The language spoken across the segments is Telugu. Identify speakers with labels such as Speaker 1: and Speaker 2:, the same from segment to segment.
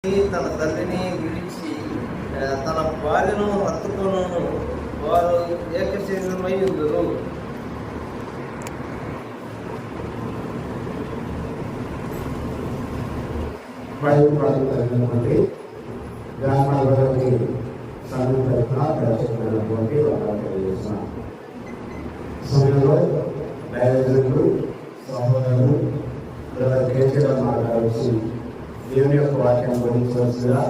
Speaker 1: తన తల్లిని విడిచి తన భార్యను హత్తుకొను వారు ఏక శరీరమై ఉందరు.
Speaker 2: బయలుపడుతున్నటువంటి గ్రామాలలోని సంఘం తరఫున ప్రవేశించినటువంటి తెలియజేసిన సమయంలో దైవజనులు సహోదరులు కేసీఆర్ మాట్లాడాల్సి దేవుని యొక్క వాక్యం గురించవలసిగా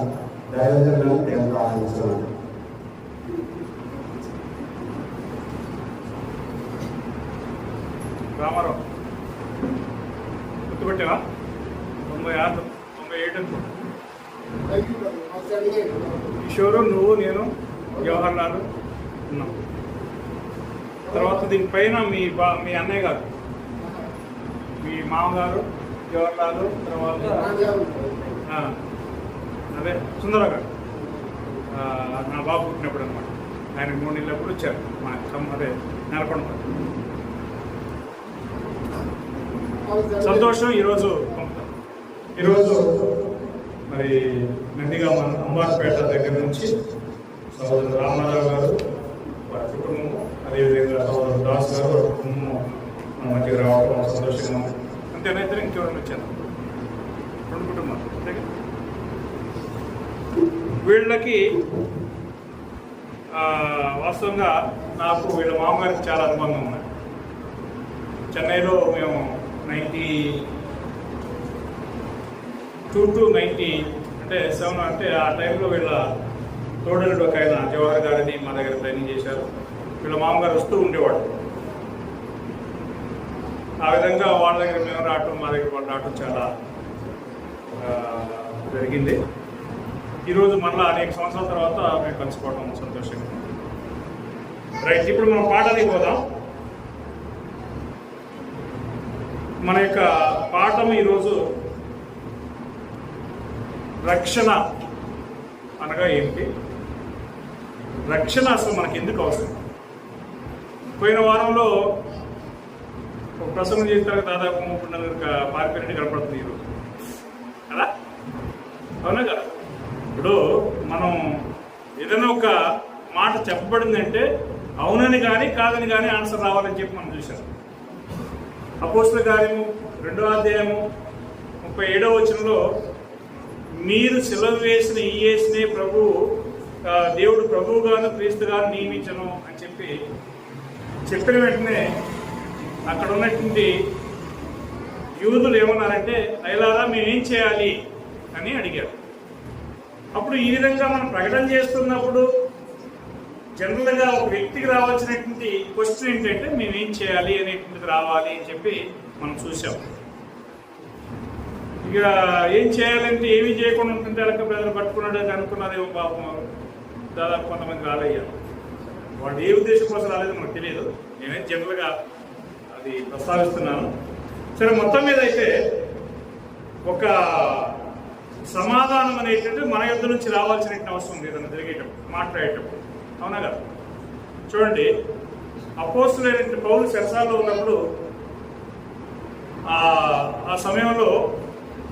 Speaker 2: దైవజనులను నేను ఆహ్వానిస్తున్నాను.
Speaker 3: రామారావు గుర్తుపెట్టావా? 96, 97 కిషోరు, నువ్వు, నేను, జవహర్లాల్ ఉన్నాం. తర్వాత దీనిపైన మీ అన్నయ్య గారు, మీ మామగారు జవహర్లాల్, తర్వాత అదే సుందర గారు, నా బాబు పుట్టినప్పుడు అనమాట. ఆయన 3 నెలలప్పుడు వచ్చారు మా అదే నెలకొండ. సంతోషం. ఈరోజు మరి నందిగా మన అంబార్పేట దగ్గర నుంచి సోదరుడు రామారావు గారు వారి కుటుంబము, అదేవిధంగా సోదరుడు దాస్ గారు వారి కుటుంబము మన మధ్యకి రావడం సంతోషంగా ఉంది. అంతేనైతే ఇంకెవరైనా వచ్చాను 2 కుటుంబాలు. వీళ్ళకి వాస్తవంగా నాకు వీళ్ళ మామగారికి చాలా అనుబంధం ఉంది. చెన్నైలో మేము 92 to 90 అంటే 7 అంటే ఆ టైంలో వీళ్ళ తోడలుడు ఒక ఆయన జవహర్ గారిని మా దగ్గర ట్రైనింగ్ చేశారు. వీళ్ళ మామగారు వస్తూ ఉండేవాడు. ఆ విధంగా వాళ్ళ దగ్గర మేము రావటం, మా దగ్గర వాళ్ళు రావటం చాలా జరిగింది. ఈరోజు మళ్ళీ అనేక సంవత్సరాల తర్వాత మేము కలుసుకోవడం సంతోషంగా. రైట్, ఇప్పుడు మనం పాఠానికి పోదాం. మన యొక్క పాఠం ఈరోజు రక్షణ అనగా ఏమిటి, రక్షణ అసలు మనకి ఎందుకు అవసరం. పోయిన వారంలో ఒక ప్రసంగం చేస్తారు, దాదాపు 3 నెలలు పారిపోయినట్టు కనపడుతుంది ఈరోజు కదా, అవునా కదా? ఇప్పుడు మనం ఏదైనా ఒక మాట చెప్పబడిందంటే అవునని కానీ కాదని కానీ ఆన్సర్ రావాలని చెప్పి మనం చూసాం. అపోస్తల కార్యము 2వ అధ్యాయము 37వ వచనంలో మీరు సిలువ వేసిన ఈ యేసునే దేవుడు ప్రభువుగాను క్రీస్తుగాను నియమించను అని చెప్పిన వెంటనే అక్కడ ఉన్నటువంటి యూదులు ఏమన్నారంటే, అయ్యలారా మేమేం చేయాలి అని అడిగారు. అప్పుడు ఈ విధంగా మనం ప్రకటన చేస్తున్నప్పుడు జనరల్గా ఒక వ్యక్తికి రావాల్సినటువంటి క్వశ్చన్ ఏంటంటే మేమేం చేయాలి అనేటువంటిది రావాలి అని చెప్పి మనం చూసాం. ఇక ఏం చేయాలంటే ఏమీ చేయకుండా ఉంటుంటే అలక ప్రజలు పట్టుకున్నాడు అని అనుకున్నారేమో పాపం. దాదాపు కొంతమంది రాలయ్యారు. వాళ్ళు ఏ ఉద్దేశం కోసం రాలేదో మనకు తెలియదు. నేనేం జనరల్గా అది ప్రస్తావిస్తున్నాను. సరే, మొత్తం మీద అయితే ఒక సమాధానం అనేటువంటి మన యుద్ధ నుంచి రావాల్సిన అవసరం ఉంది ఏదైనా జరిగేటప్పుడు, మాట్లాడేటప్పుడు, అవునా కదా? చూడండి, అపోస్తలుడైన పౌలు చెరసాలలో ఉన్నప్పుడు ఆ సమయంలో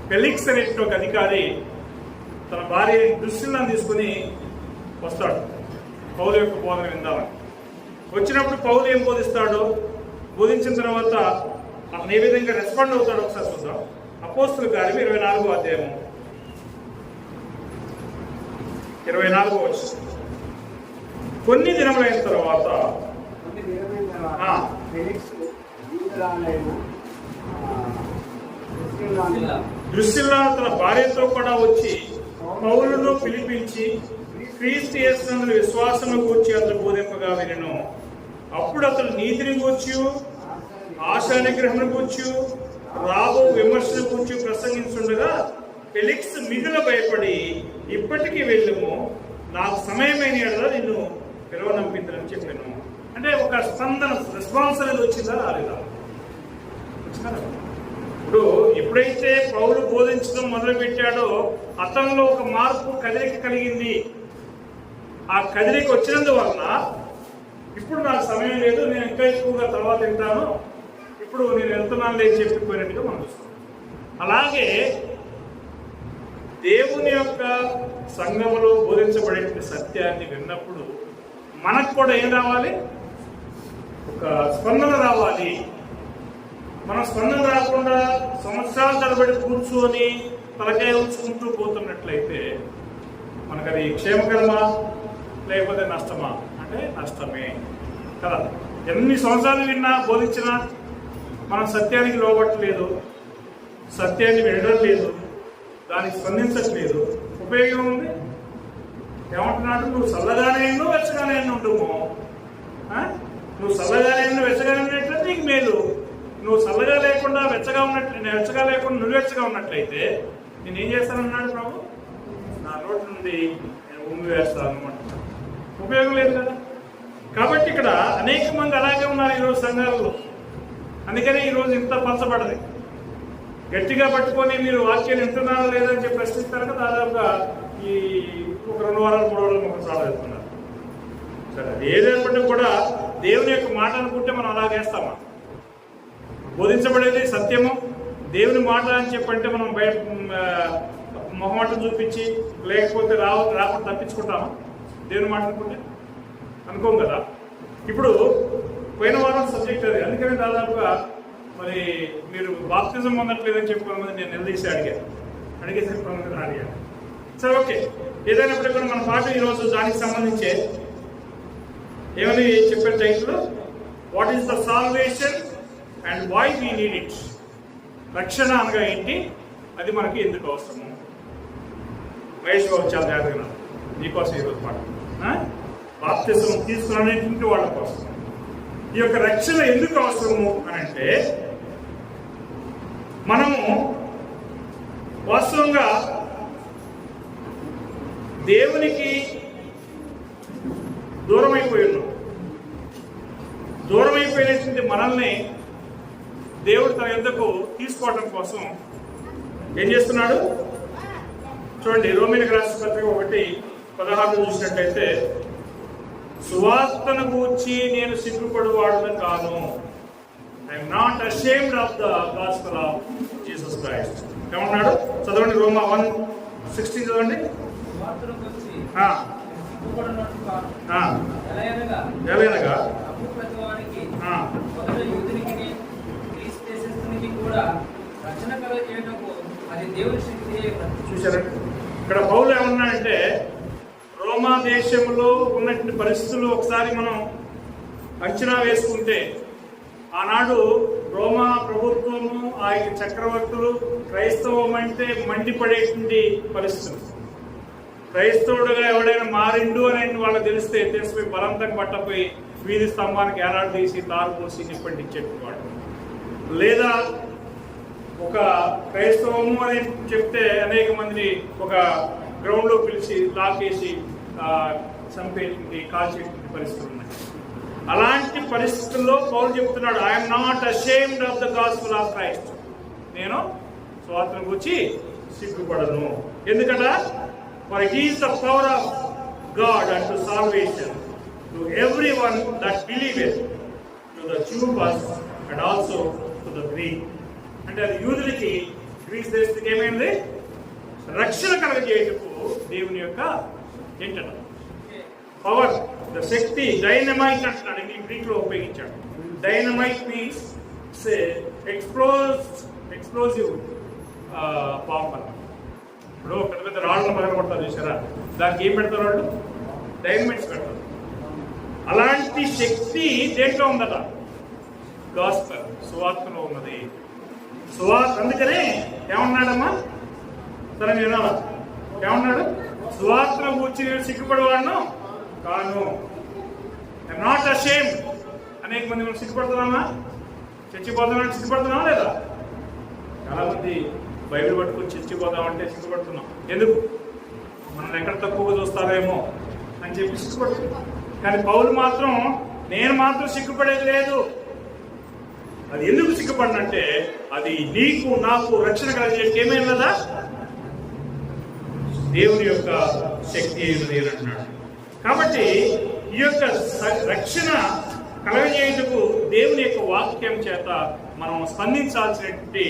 Speaker 3: ఫెలిక్స్ అనేటువంటి ఒక అధికారి తన భార్య దుశ్శీలను తీసుకుని వస్తాడు పౌలు యొక్క బోధన విందామని. వచ్చినప్పుడు పౌలు ఏం బోధించిన తర్వాత అతను ఏ విధంగా రెస్పాండ్ అవుతాడో ఒకసారి చూద్దాం. అపోస్తల కార్యం 24వ అధ్యాయము 24వ వచనం. కొన్ని దినములైన తర్వాత దృశ్యలా తన భార్యతో కూడా వచ్చి పౌలును పిలిపించి క్రీస్తు యేసునందు విశ్వాసము గూర్చి అతను బోధింపగా వినెను. అప్పుడు అతను నీతిని గూర్చి, ఆశా నిగ్రహమును గూర్చి, రాబో విమర్శను గూర్చి ప్రసంగించుండగా ఫెలిక్స్ మిగుల భయపడి, ఇప్పటికీ వెళ్ళము, నాకు సమయమైన ఎడల నిన్ను పిలవనంపిందని చెప్పాను. అంటే ఒక స్పందన, రెస్పాన్స్ అనేది వచ్చిందా రాలేదా? ఇప్పుడు ఎప్పుడైతే పౌలు బోధించడం మొదలు పెట్టాడో అతనిలో ఒక మార్పు, కదలిక కలిగింది. ఆ కదలిక వచ్చినందువలన ఇప్పుడు నాకు సమయం లేదు, నేను ఇంకా ఎక్కువగా తర్వాత వింటాను, ఇప్పుడు నేను వెళ్తున్నాను లేని చెప్పిపోయినట్టుగా మనం చూస్తాం. అలాగే దేవుని యొక్క సంఘములో బోధించబడే సత్యాన్ని విన్నప్పుడు మనకు కూడా ఏం రావాలి? ఒక స్పందన రావాలి. మనం స్పందన రాకుండా సంవత్సరాల తరబడి కూర్చొని తలకాయ ఉంచుకుంటూ పోతున్నట్లయితే మనకు అది క్షేమకరమా లేకపోతే నష్టమా? అంటే నష్టమే కదా. ఎన్ని సంవత్సరాలు విన్నా బోధించినా మనం సత్యానికి లోబట్టలేదు, సత్యాన్ని వినడం లేదు, దానికి స్పందించట్లేదు, ఉపయోగం ఉంది? ఏమంటున్నాడు? నువ్వు చల్లగానే వెచ్చగానే ఉండము. నువ్వు చల్లగానే వెచ్చగానే ఉన్నట్లయితే నీకు మేలు. నువ్వు చల్లగా లేకుండా వెచ్చగా లేకుండా నువ్వు వెచ్చగా ఉన్నట్లయితే నేనేం చేస్తానన్నాడు ప్రభు? నా నోటి నుండి నేను ఉమ్మి వేస్తాను అంటున్నాడు. ఉపయోగం లేదు కదా. కాబట్టి ఇక్కడ అనేక మంది అలాగే ఉన్నారు ఈరోజు సంఘాలలో. అందుకని ఈరోజు ఇంత పంచబడదు. గట్టిగా పట్టుకొని మీరు వాక్యాన్ని వింటున్నారా లేదని చెప్పి ప్రశ్నిస్తారు కదా. దాదాపుగా ఈ ఒక 2 వారాలు 3 వారాలు ఒక చాలా వెళ్తున్నారు. సరే, ఏదైనప్పటికీ కూడా దేవుని యొక్క మాట అనుకుంటే మనం అలా చేస్తామా? బోధించబడేది సత్యము, దేవుని మాట అని చెప్పంటే మనం బయట మొహమాటం చూపించి లేకపోతే రాకుండా తప్పించుకుంటామా? దేవుని మాట అనుకుంటే అనుకోం కదా. ఇప్పుడు పోయిన వారం సబ్జెక్ట్ అది. అందుకని దాదాపుగా మరి మీరు బాప్తిజం పొందట్లేదని చెప్పుకోమని నేను నిలదీసి అడిగేసి అడిగాను. సరే, ఓకే. ఏదైనప్పటికీ కూడా మన పాట ఈరోజు దానికి సంబంధించే ఏమని చెప్పిన టైంలో what is the salvation and why we need it. రక్షణ అనగా ఏంటి, అది మనకి ఎందుకు అవసరము? మహేష్ బాబు చాలా జాగ్రత్తగా నీకోసం ఈరోజు పాట. బాప్తిజం తీసుకున్నటువంటి వాళ్ళ కోసం ఈ యొక్క రక్షణ ఎందుకు అవసరము అని అంటే, మనము వాస్తవంగా దేవునికి దూరం అయిపోయినటువంటి మనల్ని దేవుడు తన యొద్దకు తీసుకోవడం కోసం ఏం చేస్తున్నాడు? చూడండి, రోమీయులకు రాసిన పత్రిక 1:16 చూసినట్టయితే, సువార్తను గూర్చి నేను సిగ్గుపడువాడును కాను. I'm not ashamed of the gospel of Jesus Christ. ఏమన్నాడు? చదవండి, రోమా 1:16 చదవండి. ఎలాగనగా చూశారండి, ఇక్కడ పౌలు ఏమన్నాడంటే, రోమా దేశంలో ఉన్నటువంటి పరిస్థితులు ఒకసారి మనం అంచనా వేసుకుంటే, ఆనాడు రోమా ప్రభుత్వము ఆ చక్రవర్తులు క్రైస్తవం అంటే మండిపడేటువంటి పరిస్థితులు. క్రైస్తవుడుగా ఎవడైనా మారిండు అని వాళ్ళకి తెలిసిపోయి బలంతంగా పట్టపోయి వీధి స్తంభానికి ఏలాడు తీసి తారు పోసి నిప్పంటించేవాడు. లేదా ఒక క్రైస్తవము అని చెప్తే అనేక మందిని ఒక గ్రౌండ్లో పిలిచి లాకేసి చంపేటువంటి కాల్చేటువంటి పరిస్థితులు ఉన్నాయి. అలాంటి పరిస్థితుల్లో పౌలు చెప్తున్నాడు, I'm not ashamed of the gospel of Christ. నేను స్వాతంత్రం గురించి సిగ్గుపడను. ఎందుకంట? For it is the power of God and salvation to everyone that believeth, to the Jew first and also to the Greek. అంటే అది యూదులకి, గ్రీస్ దేశத்துக்கு ఏమైంది? రక్షణ కలగజేయటకు దేవుని యొక్క ఏంటంట పవర్, ద శక్తి, డైనమైట్ అంటున్నాడు. గ్రీక్ లో ఉపయోగించాడు. డైనమైట్ మీన్స్ ఎక్స్ప్లోజివ్ బాంబ్ అన్న. ఇప్పుడు పెద్ద పెద్ద రాళ్ళను పగల కొడతారు చూసారా, దానికి ఏం పెడతారు వాళ్ళు? డైనమైట్స్ పెడతారు. అలాంటి శక్తి దేంట్లో ఉందట? గాస్పెల్, సువార్తలో ఉన్నది. అందుకనే ఏమన్నాడమ్మా? సరే, నేను ఏమన్నాడు? సువార్తను కూర్చి నేను సిగ్గుపడేవాడును కాను. I'm not ashamed. అనేక మంది మనం సిగ్గుపడుతున్నామా? చచ్చిపోతున్నాం, సిగ్గుపడుతున్నామా లేదా? చాలా మంది బైబిల్ పట్టుకొని చచ్చిపోదామంటే సిగ్గుపడుతున్నాం. ఎందుకు? మనం ఎక్కడ తక్కువగా చూస్తారేమో అని చెప్పి సిగ్గుపడుతున్నాం. కానీ పౌలు మాత్రం, నేను మాత్రం సిగ్గుపడేది లేదు. అది ఎందుకు సిగ్గుపడినంటే, అది నీకు నాకు రక్షణ కలిగేది ఏమైనా దేవుని యొక్క శక్తి అయినది అంటున్నాడు. కాబట్టి ఈ యొక్క రక్షణ కలగజేయుటకు దేవుని యొక్క వాక్యం చేత మనం స్పందించాల్సినటువంటి,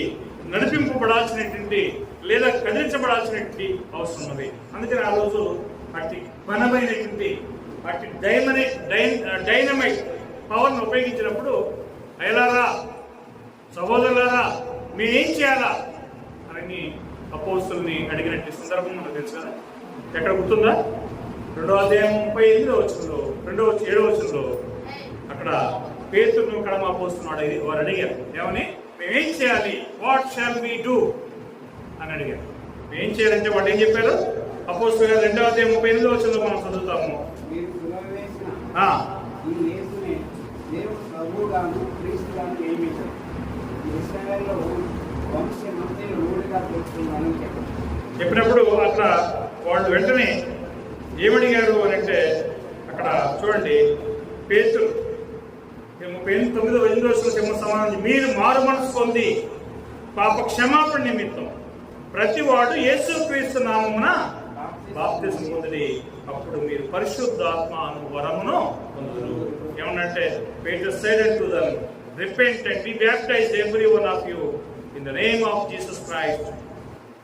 Speaker 3: నడిపింపబడాల్సినటువంటి లేదా కదిలించబడాల్సినటువంటి అవసరం ఉన్నది. అందుకని ఆ రోజు అట్టి బలమైనటువంటి అట్టి డైనమైట్ పవర్ను ఉపయోగించినప్పుడు అయ్యలారా సహోదరులారా మేమేం చేయాలా అని అపోస్తుల్ని అడిగినట్టు సందర్భం మనకు తెలుసు కదా. ఎక్కడ గుర్తుందా? 2వ అధ్యాయం 38వ వచనంలో 7వ వచనంలో అక్కడ పేతురును కడమ అపోస్తున్నాడు. వారు అడిగారు, ఏమని? మేమేం చేయాలి? వాట్ షాల్ వి డూ అని అడిగారు. ఏం చేయాలంటే వాళ్ళు ఏం చెప్పారు? అపోస్తుల 2వ అధ్యాయం 38వ వచనంలో మనం చదువుతాము. చెప్పినప్పుడు అట్లా వాళ్ళు వెంటనే ఏమడిగారు అని అంటే అక్కడ చూడండి, పేతురు 39వ సమాధానం, మీరు మారు మనసు పొంది పాప క్షమాపణ నిమిత్తం ప్రతివాడు యేసుక్రీస్తు నామమున బాప్తిసం పొందిడి, అప్పుడు మీరు పరిశుద్ధాత్మ అను వరమును పొందుదురు. ఏమన్నంటే Peter said unto them, repent and be baptized every one of you in the name of Jesus Christ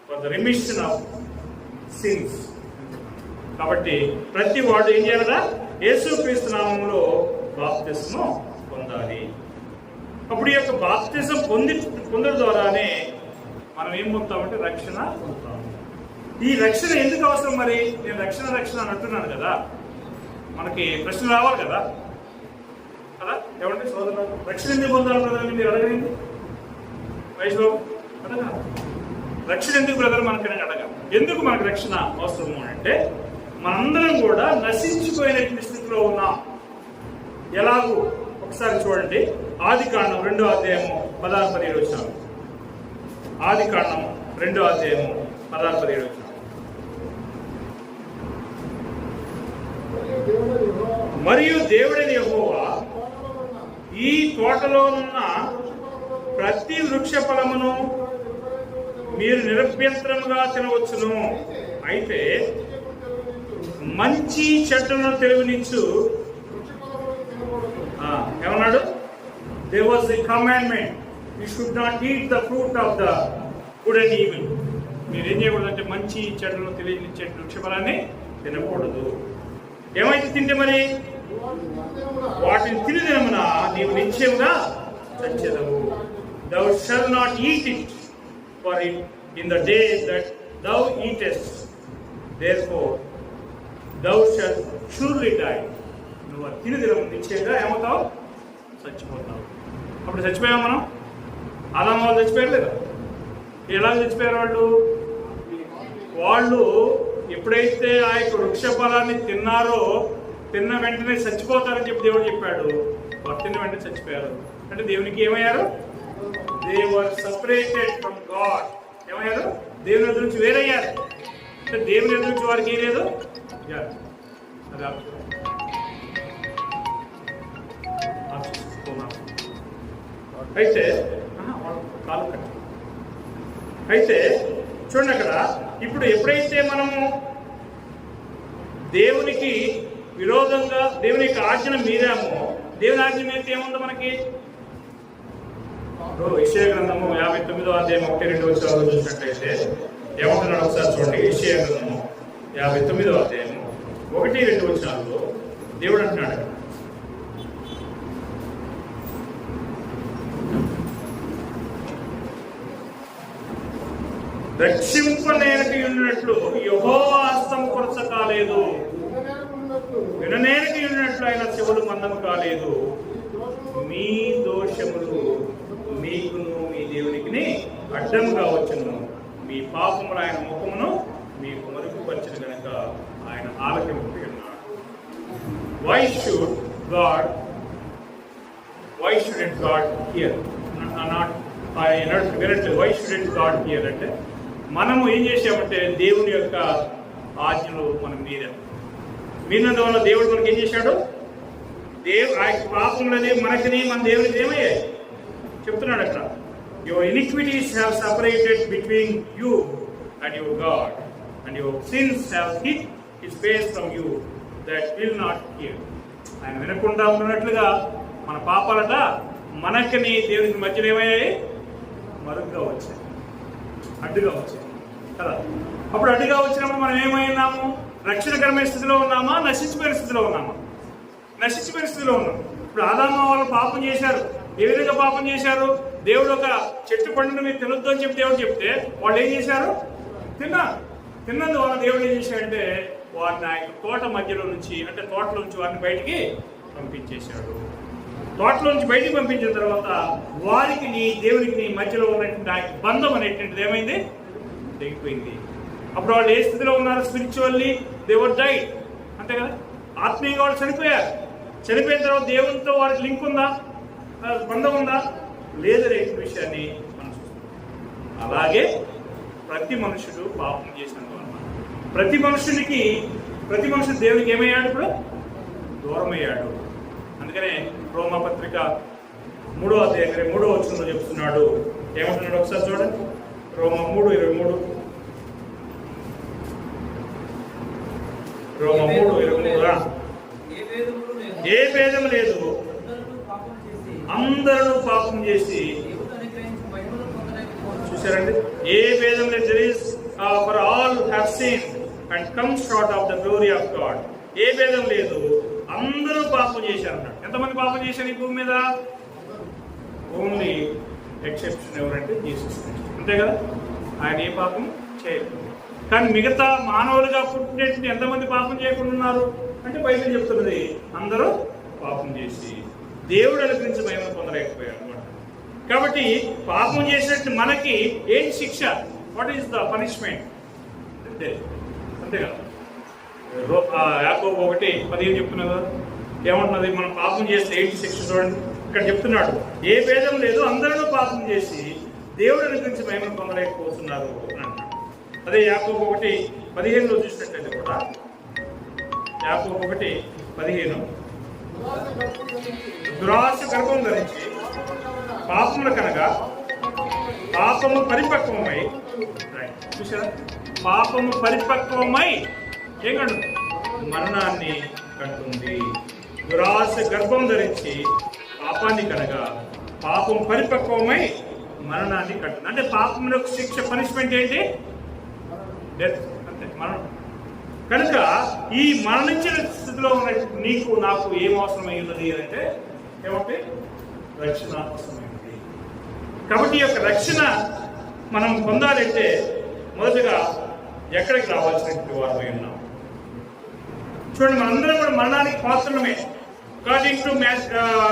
Speaker 3: for the remission of sins. కాబట్టి ప్రతి వాడు ఏం చేయాలరా? యేసుక్రీస్తు నామములో బాప్తిసము పొందాలి. అప్పుడు ఈ యొక్క బాప్తిసం పొందడం ద్వారానే మనం ఏం పొందుతామంటే రక్షణ పొందుతాం. ఈ రక్షణ ఎందుకు అవసరం? మరి నేను రక్షణ అని అంటున్నాను కదా, మనకి ప్రశ్న రావాలి కదా కదా ఏమంటే సోదరు, రక్షణ ఎందుకు పొందాలి బ్రదర్ మీరు అడగండి. వైష్ణవ్ అడగా, రక్షణ ఎందుకు బ్రదర్ మనకని అడగా. ఎందుకు మనకు రక్షణ అవసరము అంటే మనందరం కూడా నశించిపోయినటువంటి స్థితిలో ఉన్నాం. ఎలాగూ ఒకసారి చూడండి, ఆదికాండం 2వ అధ్యాయము 16-17 వచనాలు. ఆదికాండం 2వ అధ్యాయము 16-17 వచనాలు. మరియు దేవుడైన యెహోవా ఈ తోటలో ఉన్న ప్రతి వృక్ష ఫలమును మీరు నిరభ్యంతరముగా తినవచ్చును, అయితే మంచి చెట్టును తెలివినిచ్చు. ఏమన్నాడు? There was a commandment, you should not eat the fruit of the good and evil. మీరు ఏం చేయకూడదు అంటే మంచి చెడును తెలియనిచ్చే వృక్షఫలాన్ని తినకూడదు. ఏమైతే తింటే మరి? వాటిని తినదినమున నీవు నిశ్చయముగా చచ్చెదవు. Thou shalt not eat it, for in the day that thou eatest, therefore thou shalt surely die. నువ్వు తినదినము నిశ్చయంగా ఏమవుతావు? చచ్చిపోతావు. అప్పుడు చచ్చిపోయాం మనం. ఆదాము వాళ్ళు చచ్చిపోయారు లేదా? ఎలా చచ్చిపోయారు వాళ్ళు ఎప్పుడైతే ఆ యొక్క వృక్ష ఫలాన్ని తిన్నారో తిన్న వెంటనే చచ్చిపోతారని చెప్పి దేవుడు చెప్పాడు. వారు తిన్న వెంటనే చచ్చిపోయారు. అంటే దేవునికి ఏమయ్యారు? They were separated from God. ఏమయ్యారు? దేవుని ఎదురు నుంచి వేరయ్యారు. అంటే దేవుని ఎదురు నుంచి వారికి ఏం లేదు. అయితే అయితే చూడండి అక్కడ, ఇప్పుడు ఎప్పుడైతే మనము దేవునికి విరోధంగా దేవుని యొక్క ఆజ్ఞను మీరామో, దేవుని ఆజ్ఞ మీరితే ఏముందో మనకి? యెషయా గ్రంథము 59వ అధ్యాయం 1-2 వచనాలు చూసినట్లయితే ఏమంటున్నాడు ఒకసారి చూడండి. యెషయా గ్రంథము 59వ అధ్యాయం 1-2 వచనాల్లో దేవుడు అంటున్నాడు, రక్షింపనేరటి ఉన్నట్లు యెహోవా హస్తం కొరచ కాలేదు, విననేరటి ఉన్నట్లు ఆయన చెవులు మందము కాలేదు. మీ దోషములు మీకును మీ దేవునికి అడ్డంగా వచ్చును, మీ పాపములు ఆయన ముఖమును మీకు మరుగుపరిచిన కనుక ఆయన ఆలకింపి ఉన్నాడు. Why shouldn't God hear? Why shouldn't God hear అంటే మనము ఏం చేసామంటే దేవుని యొక్క ఆజ్ఞలు మనం మీరినందు వల్ల దేవుడు మనకి ఏం చేశాడు? ఆ పాపములని మనకిని మన దేవునికి ఏమయ్యాయి చెప్తున్నాడు అక్కడ. Your iniquities have separated between you and your God, and your sins have hid his face from you that will not hear. ఆయన వినకుండా ఉన్నట్లుగా మన పాపాలట మనకిని దేవునికి మధ్యలో ఏమయ్యాయి? మరుగుగా వచ్చాయి, అడ్డుగా వచ్చాయి. కదా. అప్పుడు అడ్డుగా వచ్చినప్పుడు మనం ఏమైనాము? రక్షణకరమైన స్థితిలో ఉన్నామా, నశించిపోయిన స్థితిలో ఉన్నామా? నశించిపోయిన స్థితిలో ఉన్నాం. ఇప్పుడు ఆదాము వాళ్ళు పాపం చేశారు. ఏ విధంగా పాపం చేశారు? దేవుడు ఒక చెట్టు పండును మీరు తినొద్దు అని చెప్పి దేవుడు చెప్తే వాళ్ళు ఏం చేశారు? తిన్నందువల్ల దేవుడు ఏం చేశాడంటే వారిని ఆయన తోట మధ్యలో నుంచి, అంటే తోటలో నుంచి వారిని బయటికి పంపించేశాడు. తోటలో నుంచి బయటికి పంపించిన తర్వాత వారికి దేవునికి మధ్యలో ఉన్నటువంటి ఆ బంధం అనేటువంటిది ఏమైంది? తెగిపోయింది. అప్పుడు వాళ్ళు ఏ స్థితిలో ఉన్నారు? స్పిరిచువల్లీ దే వర్ డైడ్, అంతే కదా. ఆత్మీయంగా వాళ్ళు చనిపోయారు. చనిపోయిన తర్వాత దేవునితో వారికి లింక్ ఉందా, బంధం ఉందా? లేదనే విషయాన్ని మనం చూస్తాం. అలాగే ప్రతి మనుషుడు పాపం చేసినందువల్ల ప్రతి మనుషుడు దేవునికి ఏమయ్యాడు? ఇప్పుడు దూరమయ్యాడు. అందుకనే రోమాపత్రిక 3వ అధ్యాయం 3వ వచనంలో చెప్తున్నాడు. ఏమంటున్నాడు ఒకసారి చూడండి. రోమా 3:23. రోమా 3:23. ఏ భేదం లేదు, అందరూ పాపం చేసి. చూసారండి, ఏ భేదం లేదు. There is for all have sinned and come short of the glory of God. ఏ భేదం లేదు, అందరూ పాపం చేశారు. ఎంతమంది పాపం చేశారు ఈ భూమి మీద? ఓన్లీ ఎక్సెప్షన్ ఎవరంటే జీసస్ క్రైస్ట్, అంతే కదా. ఆయన ఏ పాపం చేయలేదు. కానీ మిగతా మానవులుగా పుట్టినటువంటి ఎంతమంది పాపం చేయకుండా ఉన్నారు అంటే బైబిల్ చెప్తున్నది అందరూ పాపం చేసి దేవుడు అనుగ్రహించి మహిమ పొందలేకపోయారు అనమాట. కాబట్టి పాపం చేసినట్టు మనకి ఏంటి శిక్ష? What is the punishment? అంతే కదా. యాకోబు 1:15 చెప్తున్నారు కదా, ఏమంటున్నది? మనం పాపం చేస్తే ఏంటి శిక్ష చూడండి. ఇక్కడ చెప్తున్నాడు, ఏ భేదం లేదు, అందరూ పాపం చేసి దేవుడు అనుగ్రహించి మహిమ పొందలేకపోతున్నారు అని అంటున్నాడు. అదే యాకోబు 1:15లో చూసినట్లయితే కూడా, యాకోబు 1:15, దురాశ గర్భం ధరించి పాపముల కనగా పాపము పరిపక్వమై, చూసారా, పాపము పరిపక్వమై ఏం కంటు? మరణాన్ని కంటుంది. దురాశ గర్భం ధరించి పాపాన్ని కనగా పాపం పరిపక్వమై మరణాన్ని కంటుంది. అంటే పాపంలో శిక్ష, పనిష్మెంట్ ఏంటి? డెత్, అంతే, మరణం. కనుక ఈ మరణించిన స్థితిలో ఉన్న నీకు నాకు ఏం అవసరమైనది అంటే ఏమంటే రక్షణ అవసరమైనది. కాబట్టి ఈ యొక్క రక్షణ మనం పొందాలంటే మొదటగా ఎక్కడికి రావాల్సినటువంటి వారమై ఉన్నాం. చూడండి, మనందరం కూడా మరణానికి పాత్రమే. అకార్డింగ్ టు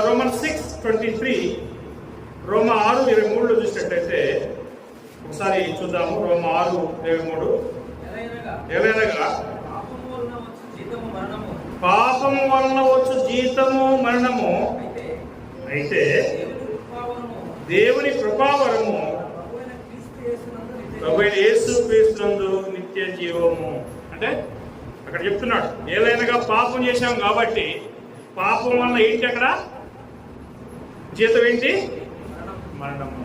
Speaker 3: రోమన్స్ 6:23, రోమా 6:23లో చూసినట్లయితే ఒకసారి చూద్దాము. రోమా 6:23, ఏలైనగా పాపము వలన వచ్చు జీతము మరణము, అయితే దేవుని కృపావరము ప్రభువైన యేసు క్రీస్తునందు నిత్య జీవము. అంటే అక్కడ చెప్తున్నాడు, ఏలైనగా పాపం చేశాం కాబట్టి పాపం వలన ఏంటి? అక్కడ జీతం ఏంటి? మరణము.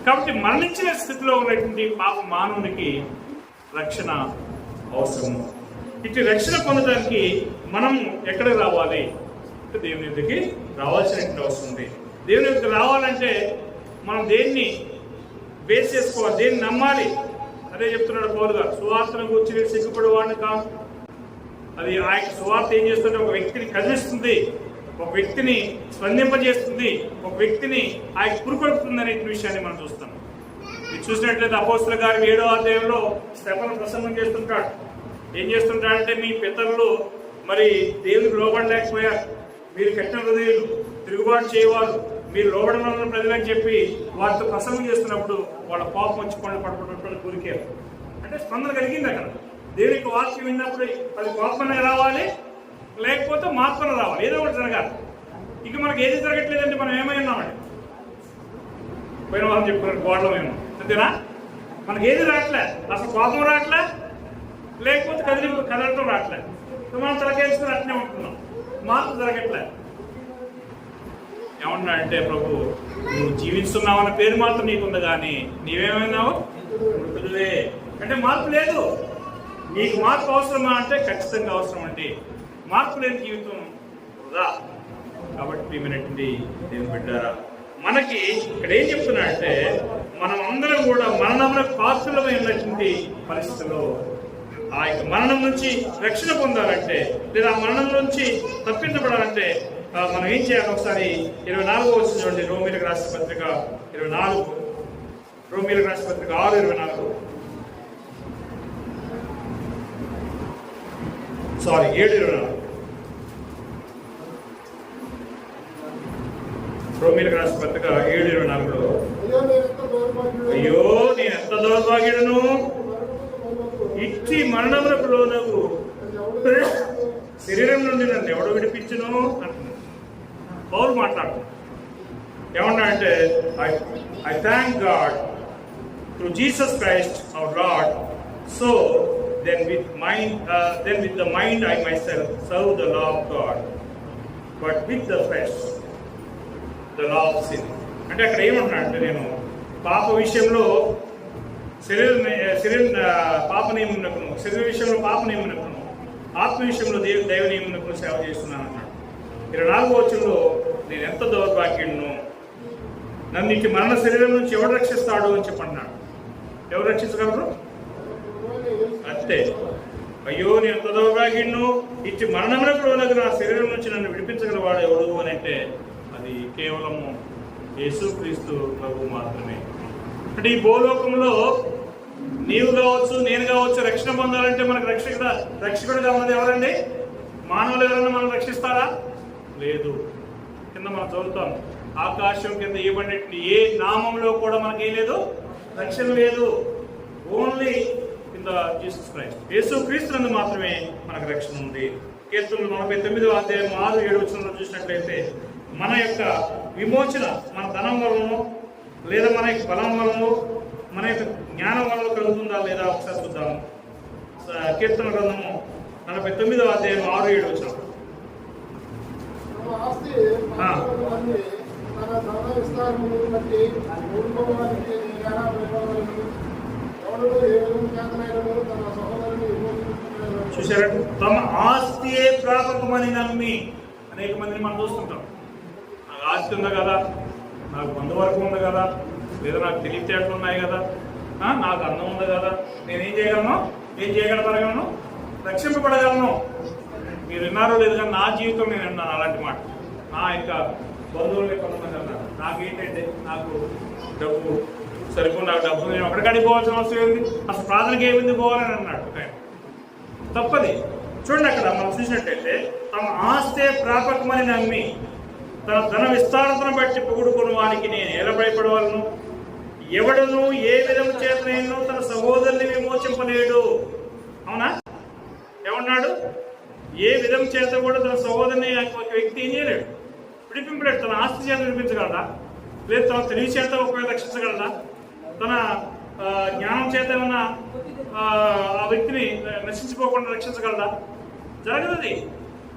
Speaker 3: కాబట్టి మరణించిన స్థితిలో ఉన్నటువంటి పాప మానవునికి రక్షణ అవసరము. ఇటు రక్షణ పొందడానికి మనం ఎక్కడికి రావాలి? దేవుని దగ్గరికి రావాల్సినటువంటి అవసరం ఉంది. దేవుని దగ్గరికి రావాలంటే మనం దేన్ని బేస్ చేసుకోవాలి, దేన్ని నమ్మాలి? అదే చెప్తున్నాడు పౌలు గారు, సువార్తను గురించి నేను సిగ్గుపడేవాడిని కాదు. అది ఆ యొక్క సువార్త ఏం చేస్తుంటే ఒక వ్యక్తిని కదిలిస్తుంది, ఒక వ్యక్తిని స్పందింపజేస్తుంది, ఒక వ్యక్తిని ఆ యొక్క పురుకొడుతుంది అనే విషయాన్ని మనం చూస్తాం. ఇది చూసినట్లయితే అపోస్తలుల గారి 7వ అధ్యాయంలో స్టెఫను ప్రసంగం చేస్తుంటాడు. ఏం చేస్తుంటాడంటే, మీ పితరులు మరి దేవునికి లోబడలేకపోయారు, మీరు కఠిన హృదయులు, తిరుగుబాటు చేయవారు, మీరు లోబడమన్న ప్రజలని చెప్పి వారితో ప్రసంగం చేస్తున్నప్పుడు వాళ్ళ కోపం వచ్చి పడుకుంటున్నప్పుడు గురికారు. అంటే స్పందన కలిగింది అక్కడ. దేవునికి వాక్యం విన్నప్పుడు అది కోపన రావాలి, లేకపోతే మార్పున రావాలి, ఏదో ఒకటి జరగాలి. ఇక మనకి ఏది జరగట్లేదంటే మనం ఏమై ఉన్నామండి? పోయిన వాళ్ళని చెప్పుకున్నాడు, గోడలో మేము, అంతేనా? మనకి ఏది రావట్లే, అసలు కోపం రావట్లే, లేకపోతే కదలటం రావట్లే. మనం తలకేసుకుని అట్నే ఉంటున్నాం, మార్పు జరగట్లే. ఏమన్నాడంటే, ప్రభు నువ్వు జీవిస్తున్నావన్న పేరు మాత్రం నీకుంది, కానీ నీవేమైనావు? మృతులే. అంటే మార్పు లేదు. నీకు మార్పు అవసరమా అంటే ఖచ్చితంగా అవసరం అండి. మార్పు లేని జీవితం వృధా. కాబట్టి ప్రియమైనటువంటి దేవుని బిడ్డారా, మనకి ఇక్కడ ఏం చెప్తున్నాడంటే, మనం అందరం కూడా మరణములకు పాత్రలమైనటువంటి పరిస్థితుల్లో ఆ యొక్క మరణం నుంచి రక్షణ పొందాలంటే లేదా ఆ మరణం నుంచి తప్పించబడాలంటే మనం ఏం చేయాలి? ఒకసారి 24 వచ్చింది చూడండి. రోమీలకు రాసిన పత్రిక 24, రోమీలకు రాసిన పత్రిక 6:24, సారీ 7:24, రోమీలకు రాసిన పత్రిక 7:24లో, అయ్యో నేను ఎంత దౌర్భాగ్యుడను, ఇట్టి మరణములకు లోనగు శరీరం నుండి నన్ను ఎవడు విడిపించును అంటున్నాడు. పౌలు మాట్లాడుతున్నాడు. ఏమన్నా అంటే I thank God through Jesus Christ our Lord, so then with the mind I myself serve the law of God, but with the flesh the law of sin. అంటే అక్కడ ఏమంటున్నాడు అంటే, నేను పాప విషయంలో పాప నియమమునకును, శరీర విషయంలో పాప నియమమునకును, ఆత్మ విషయంలో దైవ నియమమునకును సేవ చేస్తున్నాను అన్నాడు. 24వ వచనంలో, నేను ఎంత దౌర్భాగ్యుడును, నన్ను ఇంటి మరణ శరీరం నుంచి ఎవడు రక్షిస్తాడు అని చెప్పన్నాడు. ఎవరు రక్షించగలరు? అంతే. అయ్యో నేను ఎంత దౌర్భాగ్యుడును, ఇచ్చి మరణమునకు లోనగు నా శరీరం నుంచి నన్ను విడిపించగలవాడు ఎవడు అని అంటే అది కేవలము యేసుక్రీస్తు ప్రభువు మాత్రమే. అంటే ఈ భూలోకంలో నీవు కావచ్చు, నేను కావచ్చు, రక్షణ పొందాలంటే మనకు రక్షకుడుగా ఉన్నది ఎవరండి? మానవులు ఎవరన్నా మనం రక్షిస్తారా? లేదు. కింద మనం చదువుతాం, ఆకాశం కింద ఇవ్వబడినట్టు ఏ నామంలో కూడా మనకి ఏం లేదు, రక్షణ లేదు. Only in the Jesus Christ, యేసుక్రీస్తునందు మాత్రమే మనకు రక్షణ ఉంది. కీర్తనలు 49వ అధ్యాయం 6-7 వచనంలో చూసినట్లయితే మన యొక్క విమోచన మన ధనం వలన లేదా మన యొక్క బలం వలన మన యొక్క జ్ఞానం వలన కలుగుతుందా లేదా ఒకసారి చూద్దాము. కీర్తన గ్రంథము 49వ అధ్యాయం 6-7 వచనం. చూసారంటే తమ ఆస్తియే ప్రాపకమని నమ్మి అనేక మందిని మనం చూస్తుంటాం. నాకు ఆస్తి ఉంది కదా, నాకు బంధువర్గం ఉంది కదా, లేదా నాకు తెలివితేటలు ఉన్నాయి కదా, నాకు అన్నం ఉంది కదా, నేనేం చేయగలను, ఏం చేయగలగలను, రక్షింపబడగలను. మీరు విన్నారో లేదు కానీ నా జీవితం నేను విన్నాను అలాంటి మాట. నా యొక్క బంధువులే కొంతమంది అన్నారు, నాకేంటంటే నాకు డబ్బు సరిపోయి, నాకు డబ్బు నేను ఎక్కడికడికి పోవాల్సిన అవసరం ఏంది, అసలు ప్రార్థనకి ఏమింది పోవాలని అన్నాడు. తప్పది. చూడండి అక్కడ మనం చూసినట్టయితే తమ ఆస్తే ప్రాపకమని నమ్మి తన ధన విస్తారతను బట్టి పొగుడుకుని వారికి నేను ఎలా భయపడవలను, ఎవడును ఏ విధం చేత నేను తన సహోదరుని విమోచింపలేడు. అవునా? ఏమన్నాడు? ఏ విధం చేత కూడా తన సహోదరుని ఒక వ్యక్తి ఏం చేయలేడు, విడిపింపలేడు. తన ఆస్తి చేత విడిపించగలరా? లేదు తన తెలివి చేత ఒకవేళ రక్షించగలరా? తన జ్ఞానం చేత ఏమన్నా ఆ వ్యక్తిని నశించిపోకుండా రక్షించగలరా? జరగదు.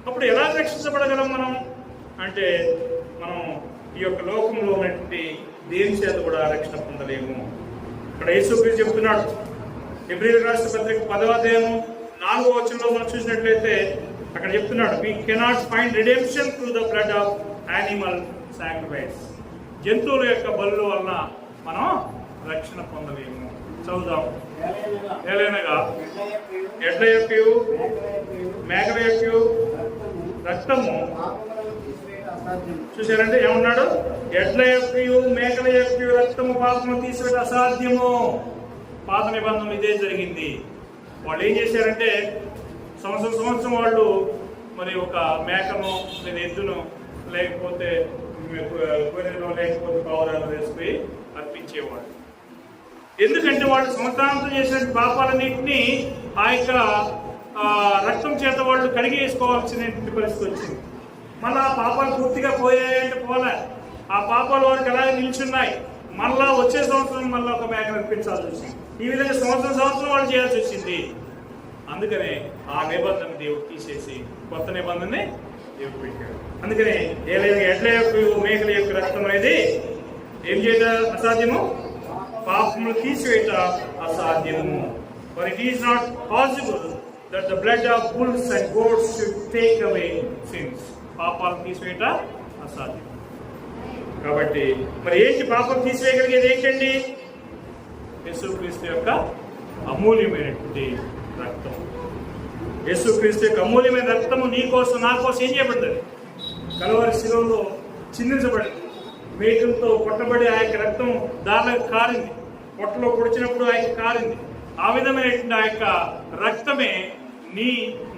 Speaker 3: అప్పుడు ఎలా రక్షించబడగలం మనం అంటే, మనం ఈ యొక్క లోకంలో ఉన్నటువంటి దేని చేత కూడా రక్షణ పొందలేము. ఇక్కడ యేసుక్రీస్తు చెప్తున్నాడు. హెబ్రీయులకు రాసిన పత్రిక 10వ అధ్యాయం 4వ వచనంలో మనం చూసినట్లయితే అక్కడ చెప్తున్నాడు, we cannot find redemption through the blood of animal sacrifice. జంతువుల యొక్క బలుల వలన మనం రక్షణ పొందలేము. చదువుదాం. ఏలైనగా ఎడ్ల యొక్క మేకల యొక్క రక్తము, చూసారంటే ఏమన్నాడు? ఎడ్ల యొక్క మేకల యొక్క రక్తము పాపము తీసివేట అసాధ్యము. పాత నిబంధనలు ఇదే జరిగింది. వాళ్ళు ఏం చేశారంటే సంవత్సరం వాళ్ళు మరి ఒక మేకను లేదా ఎద్దును లేకపోతే గొర్రెను లేకపోతే పావురాలు వేసుకుని అర్పించేవాడు. ఎందుకంటే వాళ్ళు సంవత్సరాంతం చేసిన పాపాలన్నింటినీ ఆ యొక్క రక్తం చేత వాళ్ళు కడిగి వేసుకోవాల్సిన పరిస్థితి వచ్చింది. మళ్ళీ ఆ పాపాలు పూర్తిగా పోయాయంటే పోలే, ఆ పాపాలు వారికి అలాగే నిల్చున్నాయి. మళ్ళా వచ్చే సంవత్సరం మళ్ళీ ఒక మేకను అర్పించాల్సి వచ్చింది. ఈ విధంగా సంవత్సరం వాళ్ళు చేయాల్సి వచ్చింది. అందుకనే ఆ నిబంధన దేవుడు తీసేసి కొత్త నిబంధనని దేవుడు పెట్టాడు. అందుకనే ఎడ్ల యొక్క మేకల యొక్క రక్తం అనేది ఏం చేయడం అసాధ్యము, పాపములు తీసివేట అసాధ్యము. But it is not possible that the blood of bulls and goats should take away sins. పాపాలు తీసివేట అసాధ్యం. కాబట్టి మరి ఏంటి పాపం తీసివేయగలిగేది ఏంటండి? యేసుక్రీస్తు యొక్క అమూల్యమైనటువంటి రక్తం. యేసుక్రీస్తు యొక్క అమూల్యమైన రక్తము నీ కోసం నా కోసం ఏం చేయబడ్డది? కలువరి శిలువలో చిందించబడింది. మేకులతో కొట్టబడి ఆ యొక్క రక్తం దానిలో కారింది. పొట్టలో పొడిచినప్పుడు ఆ యొక్క కారింది. ఆ విధమైనటువంటి ఆ యొక్క రక్తమే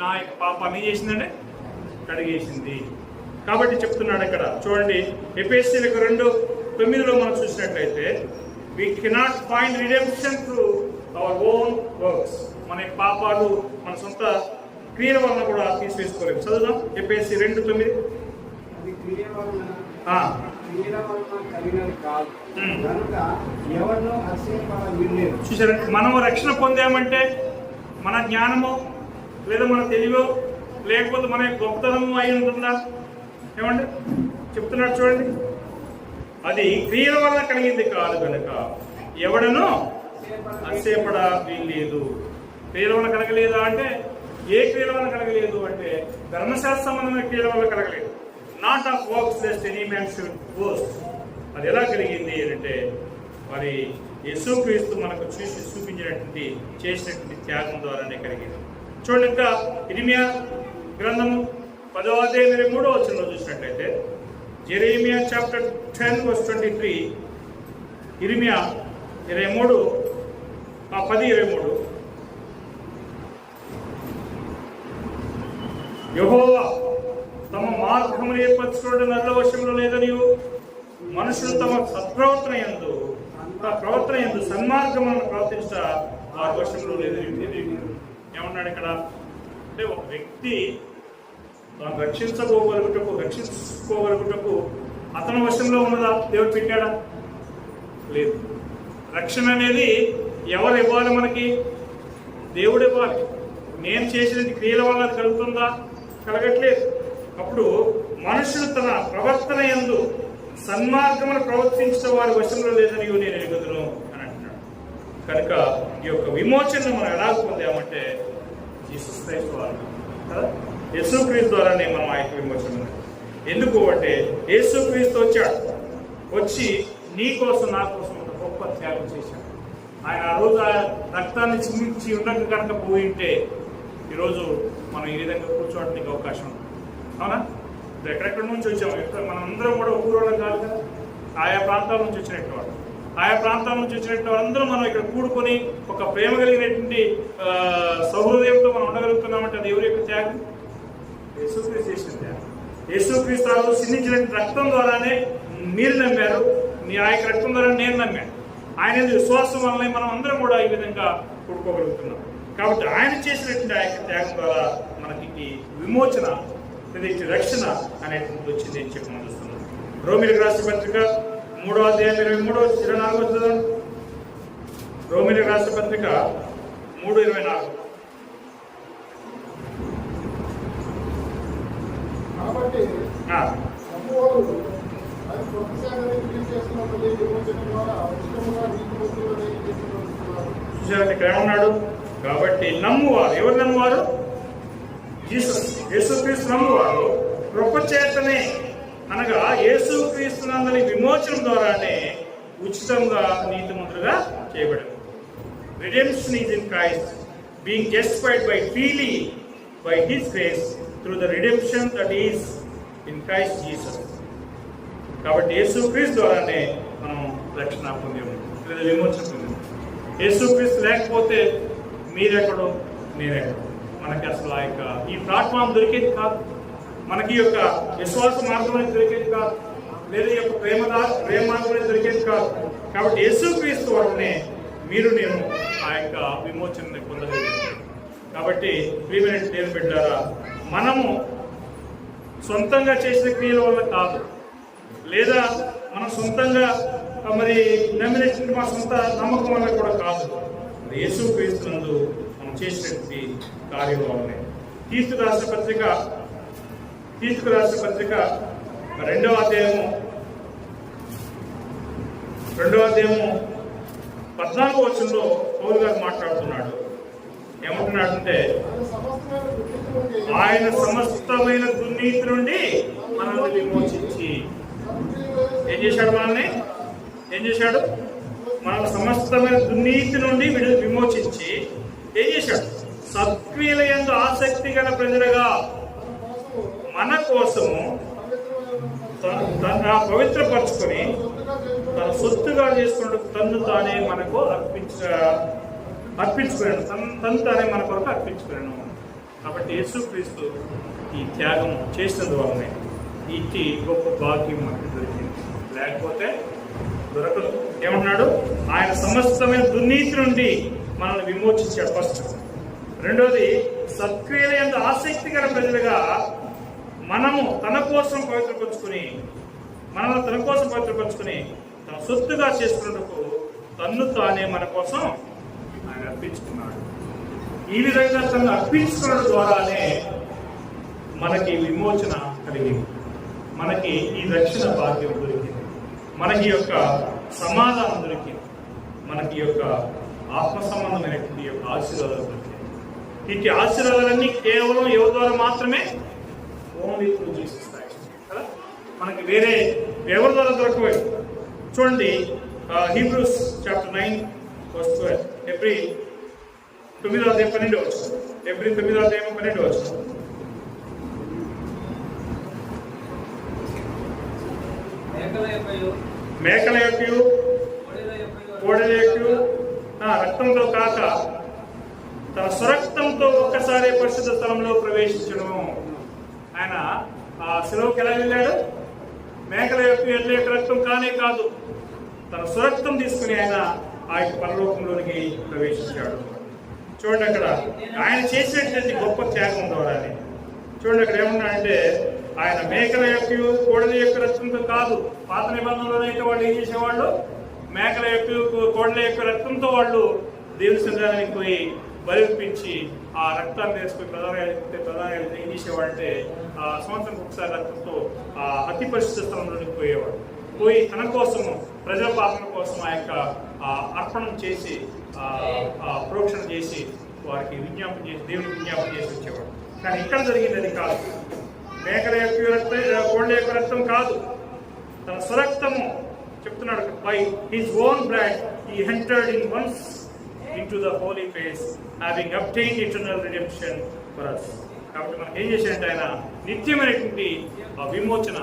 Speaker 3: నా యొక్క పాపాన్ని చేసిందంటే కడిగేసింది. కాబట్టి చెప్తున్నాడు ఇక్కడ చూడండి, ఎఫెసీయులకు 2:9 మనం చూసినట్లయితే, we cannot find redemption through our own works. మన పాపాలు మన సొంత క్రియల వలన కూడా తీసివేసుకోలేము. చదువుదాం ఎఫెసీ 2:9. చూసారంటే మనము రక్షణ పొందామంటే మన జ్ఞానము లేదా మన తెలివో లేకపోతే మన గొప్పతనము అయి ఉంటుందా? ఏమండి చెప్తున్నాడు చూడండి, అది క్రియల వలన కలిగింది కాదు కనుక ఎవడనూ అతిశయపడ వీల్లేదు. క్రియల వలన కలగలేదా అంటే ఏ క్రియల వలన కలగలేదు అంటే ధర్మశాస్త్ర సంబంధమైన క్రియల వల్ల కలగలేదు. Not of works lest any man should boast. అది ఎలా కలిగింది అంటే మరి యేసుక్రీస్తు మనకు చూపించినటువంటి చేసినటువంటి త్యాగం ద్వారానే కలిగింది. చూడండి, ఇంకా ఇర్మియా గ్రంథము 10:23 చూసినట్లయితే, జెరెమియా చాప్టర్ 10:23, ఇర్మియా 10:23, యెహోవా తమ మార్గమును ఏర్పరచుకోవడం నల్ల వశంలో లేదని మనుషులు తమ ప్రవర్తన యందు సన్మార్గములను ప్రవర్తించ వారి వశంలో లేదని ఏమన్నాడు ఇక్కడ అంటే, ఒక వ్యక్తి రక్షించుకోగలుగుటకు అతని వశంలో ఉన్నదా? దేవుడు పెట్టాడా? లేదు. రక్షణ అనేది ఎవరు ఇవ్వాలి? మనకి దేవుడు ఇవ్వాలి. నేను చేసినది క్రియల వల్ల అది కలుగుతుందా? కలగట్లేదు. అప్పుడు మనుషులు తన ప్రవర్తన యందు సన్మార్గమును ప్రవర్తించడం వారి వశంలో లేదని నేను ఎరుగుదును అని అంటున్నాడు. కనుక ఈ యొక్క విమోచనను మనం ఎలా పొందామంటే జీసస్ క్రైస్ట్ ద్వారా కదా, యేసుక్రీస్తు ద్వారానే మనం ఆ యొక్క విమోచన. ఎందుకు అంటే యేసుక్రీస్తు వచ్చి నీ కోసం నా కోసం ఒక గొప్ప త్యాగం చేశాడు. ఆయన ఆ రోజు ఆ రక్తాన్ని చిందించి ఉండక కనుక పోయింటే ఈరోజు మనం ఈ విధంగా కూర్చోవడానికి అవకాశం ఉంది. అవునా? ఎక్కడెక్కడ నుంచి వచ్చాము, మనం అందరం కూడా ఊరోళ్ళం కాదు కదా, ఆయా ప్రాంతాల నుంచి వచ్చినట్టు వాళ్ళు. ఆయా ప్రాంతాల నుంచి వచ్చినట్టు వాళ్ళందరూ మనం ఇక్కడ కూడుకొని ఒక ప్రేమ కలిగినటువంటి సౌహృదయంతో మనం ఉండగలుగుతున్నామంటే అది ఎవరి యొక్క త్యాగం? యేసుక్రీస్తు చేసిన త్యాగం. యేసుక్రీస్తు సిందించినటువంటి రక్తం ద్వారానే మీరు నమ్మారు, ఆ యొక్క రక్తం ద్వారా నేను నమ్మాను. ఆయన విశ్వాసం వల్లనే మనం అందరం కూడా ఈ విధంగా కూడుకోగలుగుతున్నాం. కాబట్టి ఆయన చేసినటువంటి ఆ యొక్క త్యాగం ద్వారా మనకి విమోచన, రక్షణ అనేటువంటి వచ్చింది అని చెప్పి మనం చూస్తున్నాం. రోమిలకు రాసిన పత్రిక 3:23-24 రోమిలకు రాసిన పత్రిక 3:24. చూసారంటే ఇక్కడ ఏమన్నాడు? కాబట్టి నమ్మువారు, ఎవరు నమ్మువారు? యేసుక్రీస్తు నమ్మువారు కృప చేతనే, అనగా యేసుక్రీస్తునందలి విమోచనం ద్వారానే ఉచితంగా నీతిమంతులుగా చేయబడింది. Redemption is in Christ, being justified by freely by His grace through the redemption that is in Christ Jesus. కాబట్టి యేసుక్రీస్తు ద్వారానే మనం రక్షణ పొందాము లేదా విమోచన పొందాము. యేసుక్రీస్తు లేకపోతే మీరెక్కడో నేనెక్కడో. మనకి అసలు ఆ యొక్క ఈ ప్లాట్ఫామ్ దొరికేది కాదు, మనకి ఈ యొక్క విశ్వాస మార్గం అనేది దొరికేది కాదు, లేదా ఈ యొక్క ప్రేమ మార్గం అనేది దొరికేది కాదు. కాబట్టి యేసుక్రీస్తు వలనే మీరు నేను ఆ యొక్క విమోచనని పొందగలిగారు. కాబట్టి ప్రియమైన దేవుని బిడ్డలారా, మనము సొంతంగా చేసిన క్రియల వల్ల కాదు, లేదా మనం సొంతంగా మరి నమ్మినటువంటి మా సొంత నమ్మకం వల్ల కూడా కాదు, యేసుక్రీస్తునందు మనం చేసినటువంటి కార్యం వల్లనే. తీతుకు రాసిన పత్రిక 2వ అధ్యాయము 14వ వచనంలో పౌలు గారు మాట్లాడుతున్నాడు. ఏమంటున్నాడంటే, ఆయన సమస్తమైన దుర్నీతి నుండి మనల్ని విమోచించి ఏం చేశాడు? మనల్ని సమస్తమైన దుర్నీతి నుండి విమోచించి ఏం చేశాడు? సత్క్రియల యందు ఆసక్తి గల ప్రజలుగా మన కోసము పవిత్రపరచుకొని తన సొత్తుగా చేసుకున్నట్టు తన్ను తానే మనకు అర్పించుకున్నాను. తను తానే మన కొరకు అర్పించుకున్నాను. కాబట్టి యేసుక్రీస్తు ఈ త్యాగం చేసినందువల్లనే ఇట్టి గొప్ప భాగ్యం మనకు దొరికింది. లేకపోతే దొరకదు. ఏమంటున్నాడు? ఆయన సమస్తమైన దుర్నీతి నుండి మనల్ని విమోచించాడు ఫస్ట్. రెండోది, సత్క్రియల యందు ఆసక్తి గల ప్రజలుగా మనము తన కోసం పవిత్రపరుచుకుని తన సొత్తుగా చేసుకున్నట్టుకు తన్ను తానే మన కోసం ఆయన అర్పించుకున్నాడు. ఈ విధంగా తను అర్పించుకోవడం ద్వారానే మనకి విమోచన కలిగింది, మనకి ఈ రక్షణ భాగ్యం దొరికింది, మనకి యొక్క సమాధానం దొరికింది, మనకి యొక్క ఆత్మ సంబంధమైనటువంటి యొక్క ఆశీర్వాదాలు దొరికింది. వీటి ఆశీర్వాదాలన్నీ కేవలం ఎవరి ద్వారా మాత్రమే? ఓన్లీ త్రూ జీసస్ క్రైస్ట్ కదా. మనకి వేరే ఎవరి ద్వారా దొరకలేదు. చూడండి, హీబ్రూస్ చాప్టర్ 9:12. ఎబ్రీ 9:12 వచ్చు. ఎబ్రీ 9:12 వచ్చు. మేకల యొక్క కోడెల యొక్క రక్తంతో కాక తన స్వరక్తంతో ఒక్కసారి పరిశుద్ధ స్థలంలో ప్రవేశించడం. ఆయన ఆ శిలువకి ఎలా వెళ్ళాడు? మేకల యొక్క ఎడ్ల యొక్క రక్తం కానే కాదు, తన స్వరక్తం తీసుకుని ఆయన ఆ యొక్క పరలోకంలోనికి ప్రవేశించాడు. చూడండి, అక్కడ ఆయన చేసినటువంటి గొప్ప త్యాగం ద్వారానే. చూడండి, అక్కడ ఏమన్నాడంటే, ఆయన మేకల యొక్క కోడల యొక్క రక్తంతో కాదు. పాత నిబంధనలోనైతే వాళ్ళు ఏం చేసేవాళ్ళు? మేకల యొక్క కోడల యొక్క రక్తంతో వాళ్ళు దేవుని సన్నిధానానికి పోయి బలిపించి ఆ రక్తాన్ని వేసుకుని ప్రధాన ఏం చేసేవాడంటే, ఆ సంవత్సరం ఒకసారి రక్తంతో ఆ అతి పరిశుద్ధ స్థలంలోనికి పోయి తన కోసము, ప్రజల పాపన కోసం ఆ యొక్క అర్పణం చేసి ప్రోక్షణ చేసి వారికి విజ్ఞాపన చేసి దేవునికి విజ్ఞాపన చేసి వచ్చేవాడు. కానీ ఇక్కడ జరిగింది అది కాదు. మేకల యొక్క రక్తం, కోళ్ళ యొక్క రక్తం కాదు, తన స్వరక్తము చెప్తున్నాడు. By his own blood he entered in once into the holy place, having obtained eternal redemption for us. కాబట్టి మనం ఏం చేశాడంటే, ఆయన నిత్యమైనటువంటి విమోచన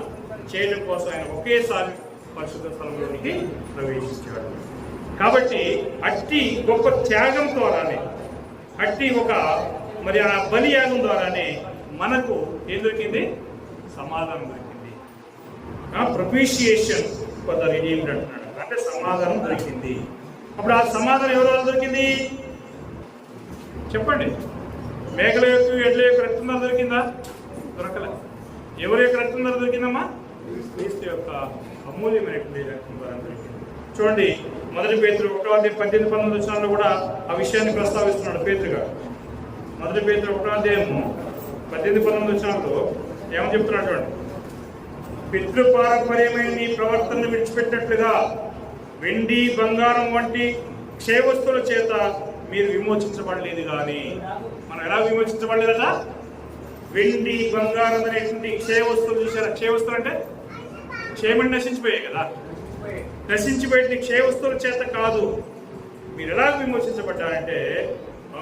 Speaker 3: చేయడం కోసం ఆయన ఒకేసారి పరిశుద్ధ స్థలంలోనికి ప్రవేశించాడు. కాబట్టి అట్టి గొప్ప త్యాగం ద్వారానే, అట్టి ఒక మరి ఆ బలియాగం ద్వారానే మనకు ఏం దొరికింది? సమాధానం దొరికింది. ప్రొపిషియేషన్ ఫర్ ద రిడీమ్డ్ అంటున్నాడు. అంటే సమాధానం దొరికింది. అప్పుడు ఆ సమాధానం ఎవరి వల్ల దొరికింది? చెప్పండి. మేకల యొక్క ఎడ్ల యొక్క రక్తం ద్వారా దొరికిందా? దొరకలే. ఎవరి యొక్క రక్తం ద్వారా దొరికిందమ్మా? క్రీస్తు యొక్క అమూల్యమైనటువంటి రక్తం ద్వారా దొరికింది. చూడండి, 1 పేతురు 1:18-19 కూడా ఆ విషయాన్ని ప్రస్తావిస్తున్నాడు పేతురు గారు. 1 పేతురు 1:18-19 ఏమని చెప్తున్నాడు చూడండి. పితృపారంపర్యమైన నీ ప్రవర్తనను విడిచిపెట్టినట్లుగా వెండి బంగారం వంటి క్షయ వస్తువుల చేత మీరు విమోచించబడలేదు. కానీ మనం ఎలా విమోచించబడలేదట? వెండి బంగారం అనేటువంటి క్షయ వస్తువులు చూసారా? క్షయ వస్తువులు అంటే క్షయమని నశించిపోయాయి కదా. నశించిపోయిన క్షయ వస్తువుల చేత కాదు. మీరు ఎలా విమోచించబడ్డారంటే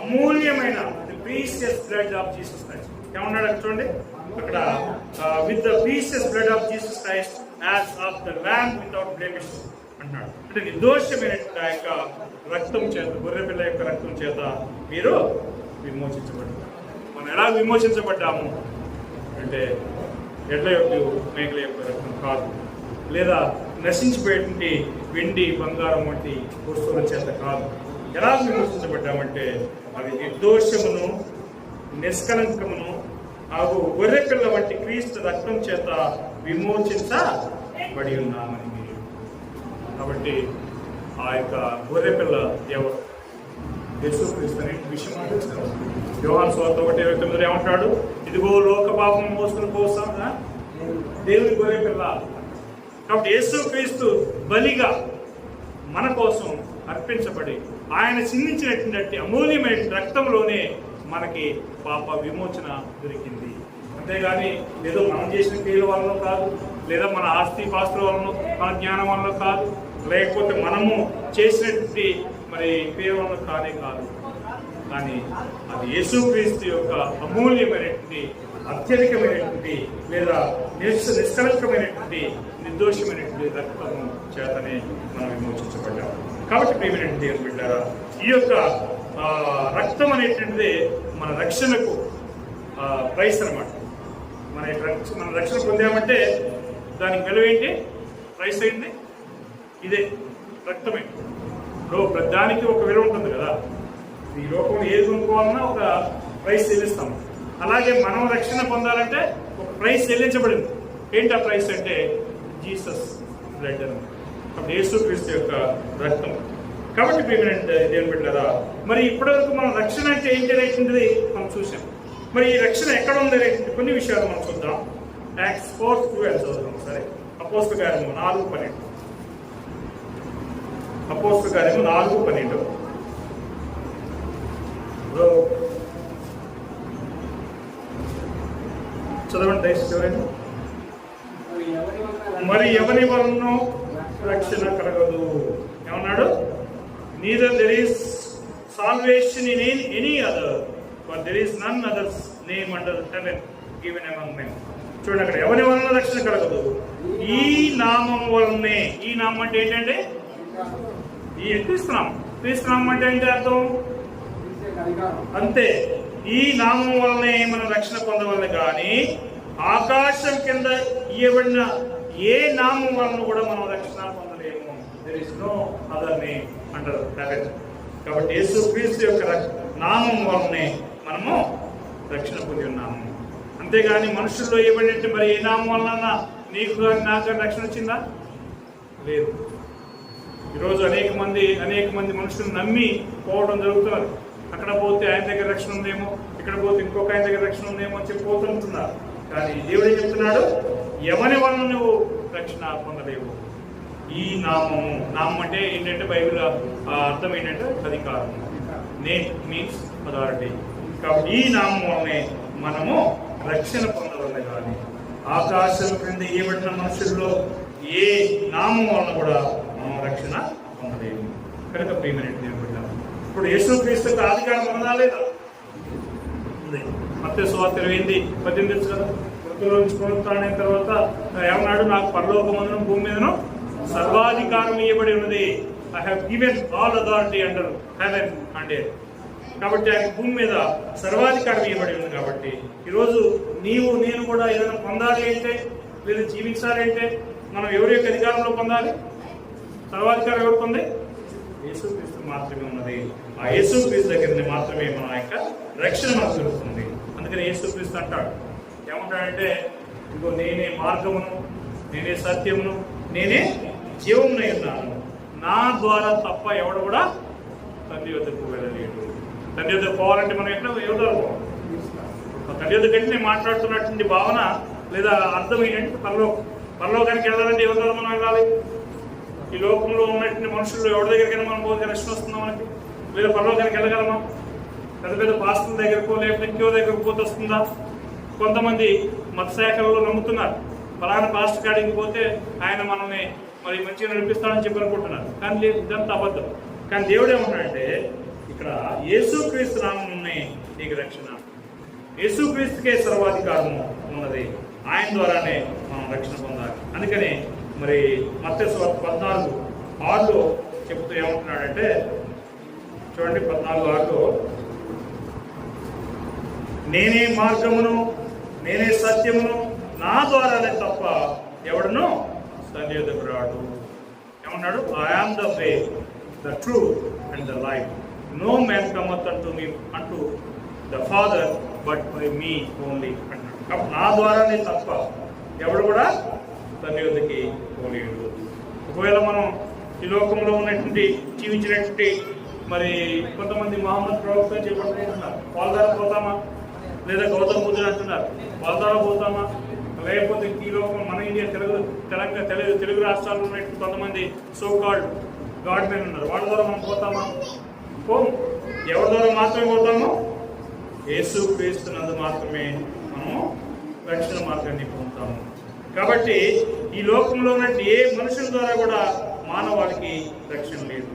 Speaker 3: అమూల్యమైన the precious blood of Jesus Christ. ఏమన్నాడు చూడండి అక్కడ, with the precious blood of Jesus Christ as of the lamb without blemish అంటున్నాడు. అంటే నిర్దోషమైనటువంటి ఆ యొక్క రక్తం చేత, గొర్రెపిల్ల యొక్క రక్తం చేత మీరు విమోచించబడ్డారు. మనం ఎలా విమోచించబడ్డాము అంటే ఎడ్ల యొక్క మేకల యొక్క రక్తం కాదు, లేదా నశించిపోయేటువంటి వెండి బంగారం వంటి వస్తువుల చేత కాదు. ఎలా విమోచించబడ్డామంటే అవి నిర్దోషమును, నిష్కలంకమును ಹಾಗೂ గొర్రెపిల్ల వంటి క్రీస్తు రక్తం చేత విమోచించబడి ఉన్నామని. కాబట్టి ఆ యొక్క గొర్రెపిల్ల ఎవరు? యేసుక్రీస్తు అనే విషయం తెలుసుకోవాలి. యోహాను సువార్త 1:29 ఏమంటాడు? ఇదిగో లోక పాపం మోసుకుని కోసం దేవుని గొర్రెపిల్ల. కాబట్టి యేసుక్రీస్తు బలిగా మన కోసం అర్పించబడి ఆయన చిందించినటువంటి అమూల్యమైన రక్తంలోనే మనకి పాప విమోచన దొరికింది. అంతేగాని ఏదో మనం చేసిన క్రియల వలన కాదు, లేదా మన ఆస్తి పాస్తుల వలన, మన జ్ఞానం వలన కాదు, లేకపోతే మనము చేసినటువంటి మరి కేవలం కానే కాదు, కానీ అది యేసుక్రీస్తు యొక్క అమూల్యమైనటువంటి, అత్యధికమైనటువంటి లేదా నిష్కలంకమైనటువంటి, నిర్దోషమైనటువంటి రక్తము చేతనే మనం విమోచించబడ్డాం. కాబట్టి ప్రియమైనటువంటి దేవుని బిడ్డారా, ఈ యొక్క రక్తం అనేటువంటిది మన రక్షణకు ప్రైస్ అన్నమాట. మన రక్షణ పొందామంటే దానికి విలువ ఏంటి? ప్రైస్ ఏంటి? ఇదే రక్తమే. దానికి ఒక విలువ ఉంటుంది కదా. ఈ లోకంలో ఏది కొనుక్కోవాలన్నా ఒక ప్రైస్ చెల్లిస్తాం. అలాగే మనం రక్షణ పొందాలంటే ఒక ప్రైస్ చెల్లించబడింది. ఏంటి ఆ ప్రైస్ అంటే? జీసస్ బ్లడ్ అని, కాబట్టి యేసుక్రీస్తు యొక్క రక్తం. కాబట్టి దేవుని బిడ్డలారా, మరి ఇప్పటివరకు మనం రక్షణ అంటే ఏంటి అనేటువంటిది మనం చూసాం. మరి ఈ రక్షణ ఎక్కడ ఉంది అనేటువంటి కొన్ని విషయాలు మనం చూద్దాం. యాక్ట్స్ 4:12 చదువుదాం. సరే, అపోస్తల కార్యము 4:12. అపోస్తల కార్యము 4:12. చదవండి దయచేసి ఎవరైనా. మరి ఎవరి వలన రక్షణ కలగదు. ఏమన్నాడు? neither there is salvation in any other, for there is none other name under heaven given among men. చూడండి, అక్కడ ఎవరి వలన రక్షణ కలగదు? ఈ నామం వలనే. ఈ నామం అంటే ఏంటంటే ఈ క్రీస్తునామం. క్రీస్తునామం అంటే ఏంటి అర్థం? అంతే. ఈ నామం వలనే మనం రక్షణ పొందవలె కానీ ఆకాశం కింద ఇవ్వబడిన ఏ నామం వలన కూడా మనం రక్షణ పొందలేము. there is no other name under heaven. కాబట్టి యేసుక్రీస్తు యొక్క నామం వలనే మనము రక్షణ పొంది ఉన్నాము. అంతేగాని మనుషుల్లో ఇవ్వబడినట్టు మరి ఏ నామం వలన నీకు నాకు రక్షణ వచ్చిందా? లేదు. ఈరోజు అనేక మంది మనుషులు నమ్మి పోవడం జరుగుతున్నారు. అక్కడ పోతే ఆయన దగ్గర రక్షణ ఉందేమో, ఇక్కడ పోతే ఇంకొక ఆయన దగ్గర రక్షణ ఉందేమో అని చెప్పి పోతుంటున్నారు. కానీ దేవుడు ఏం చెప్తున్నాడు? ఎవరి వలన నువ్వు రక్షణ పొందలేవు. ఈ నామం అంటే ఏంటంటే బైబిల్ అర్థం ఏంటంటే అధికారం. Name means authority. కాబట్టి ఈ నామం వల్లనే మనము రక్షణ పొందవలె కానీ ఆకాశం క్రింద ఇవ్వబడిన మనుషుల్లో ఏ నామం వలన కూడా మనం రక్షణ పొందలేము. కనుక ప్రియమైనటువంటి దేవుని బిడ్డ, ఇప్పుడు యేసుక్రీస్తుకు అధికారం ఉందా లేదా? ఉంది. మత్తయి సువార్త 20:18 తెలుసు కదా. మృతుల్లో నుంచి పునరుత్థానమైన తర్వాత ఏమన్నాడు? నాకు పరలోకమందును భూమి మీదను సర్వాధికారం ఇవ్వబడి ఉన్నది. I have given all authority under heaven and earth. కాబట్టి ఆయన భూమి మీద సర్వాధికారం ఇవ్వబడి ఉంది. కాబట్టి ఈరోజు నేను కూడా ఏదైనా పొందాలి అంటే, లేదా జీవించాలి అంటే మనం ఎవరి యొక్క అధికారంలో పొందాలి? సర్వాధికారం ఎవరికి ఉంది? యేసుక్రీస్తు మాత్రమే ఉన్నది. ఆ యేసుక్రీస్తు దగ్గర మాత్రమే మన యొక్క రక్షణ మనకు దొరుకుతుంది. అందుకని యేసుక్రీస్తు అంటాడు, ఏమంటాడంటే, ఇంకో నేనే మార్గమును, నేనే సత్యమును, నేనే జీవమునై ఉన్నాను. నా ద్వారా తప్ప ఎవడు కూడా తండ్రి వద్దకు వెళ్ళలేడు. తండ్రి వద్దకు పోవాలంటే మనం ఎక్కడ ఎవరు తండ్రి వద్ద కంటే మాట్లాడుతున్నటువంటి భావన లేదా అర్థం ఏంటంటే పరలోకానికి వెళ్ళాలంటే ఎవరి ద్వారా మనం వెళ్ళాలి? ఈ లోకంలో ఉన్నటువంటి మనుషులు ఎవరి దగ్గరికైనా మనం పోతే రక్షణ వస్తుందా మనకి? లేదా పరలోకానికి వెళ్ళగలమా? పెద్ద పాస్టర్ల దగ్గరకో లేకపోతే ఇంకో దగ్గరకు పోతే వస్తుందా? కొంతమంది మత శాఖలలో నమ్ముతున్నారు, ఫలానా పాస్టర్ కాడికి పోతే ఆయన మనల్ని మరి మంచిగా నడిపిస్తాడని చెప్పి అనుకుంటున్నారు. కానీ లేదు, ఇదంతా అబద్ధం. కానీ దేవుడు ఏమంటాడంటే, ఇక్కడ యేసుక్రీస్తు నామమునే నీకు రక్షణ, యేసుక్రీస్తుకే సర్వాధికారము ఉన్నది, ఆయన ద్వారానే మనం రక్షణ పొందాలి. అందుకని మరి మత్తయి సువార్త 14:6 చెప్తూ ఏమంటున్నాడంటే, చూడండి 14:6, నేనే మార్గమును, నేనే సత్యమును, నా ద్వారానే తప్ప ఎవడును తండ్రి యొద్దకు రాడు. ఏమన్నాడు? I am the way, the truth and the life. No man cometh unto the father but by me only అంటున్నాడు. కాబట్టి నా ద్వారానే తప్ప ఎవడు కూడా తండ్రి యొద్దకి పోలేడు. ఒకవేళ మనం ఈ లోకంలో ఉన్నటువంటి జీవించినటువంటి మరి కొంతమంది మహమ్మద్ ప్రవక్త చెప్పబడుతున్నారు, వాళ్ళ ద్వారా పోతామా? లేదా గౌతమ బుద్ధుడు అంటున్నారు, వాళ్ళ ద్వారా పోతామా? లేకపోతే ఈ లోకం మన ఇండియా తెలుగు రాష్ట్రాల్లో ఉన్నటువంటి కొంతమంది సో కాల్డ్ గాడ్ మెన్ ఉన్నారు, వాళ్ళ ద్వారా మనం పోతామా? పోము. ఎవరి ద్వారా మాత్రమే పోతామో? యేసుక్రీస్తునందు మాత్రమే మనము రక్షణ మార్గాన్ని పొందుతాము. కాబట్టి ఈ లోకంలో ఉన్నటువంటి ఏ మనుషుల ద్వారా కూడా మానవాళికి రక్షణ లేదు.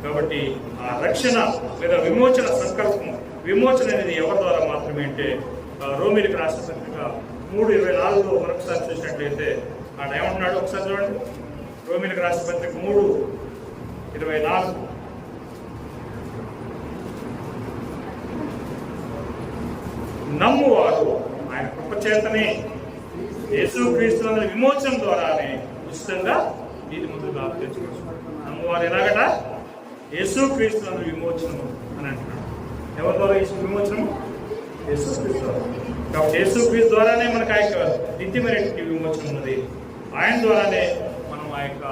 Speaker 3: కాబట్టి ఆ రక్షణ లేదా విమోచన సంకల్పం, విమోచన అనేది ఎవరి ద్వారా మాత్రమే అంటే రోమిలకు రాసిన పత్రిక 3:24 మరొకసారి చూసినట్లయితే ఆయన ఏమంటున్నాడు ఒకసారి చూడండి. రోమిలకు రాసిన పత్రిక 3:24 నమ్మువారు ఆయన కృప చేతనే యేసుక్రీస్తు విమోచన ద్వారానే ఉచితంగా నీతి మంతులుగా తెచ్చుకోవచ్చు. నమ్మువారు ఎలాగట? యేసుక్రీస్తు విమోచనము అని అంటున్నాడు. ఎవరి ద్వారా విమోచనము? యేసుక్రీస్తు ద్వారా. కాబట్టి యేసుక్రీస్తు ద్వారానే మనకు ఆ యొక్క నిత్యమైనటువంటి విమోచన ఉన్నది. ఆయన ద్వారానే మనం ఆ యొక్క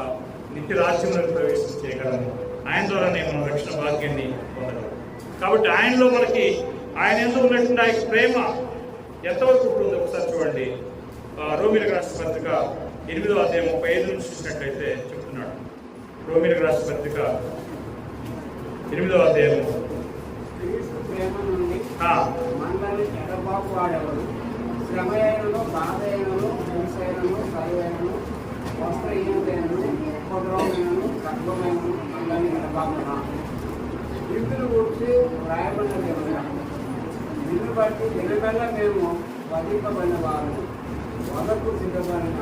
Speaker 3: నిత్య రాజ్యంలో ప్రవేశించగలము. ఆయన ద్వారానే మనం రక్షణ భాగ్యాన్ని పొందగలము. కాబట్టి ఆయనలో మనకి ఆయన ఎందుకు ఉన్నటువంటి ఆ యొక్క ప్రేమ ఎంతవరకు ఉంటుంది ఒకసారి చూడండి. రోమిలకు రాసిన పత్రిక 8:35 నుంచి చూసినట్లయితే చెప్తున్నాడు. రోమిలకు రాసిన పత్రిక 8:35
Speaker 4: మనల్ని ఎడబాపు వాడేవాడు శ్రమయైనను బాధైనను హింసైనను సరివైనను వస్త్రహీనతైనను ఉపద్రవమైనను ఖడ్గమైనను మనల్ని ఎడబాపున వీటిని గురించి రాయబడినది ఏమన్నా దీన్ని బట్టి దినకల్లా మేము వధింపబడిన వారు వదకు సిద్ధపడిన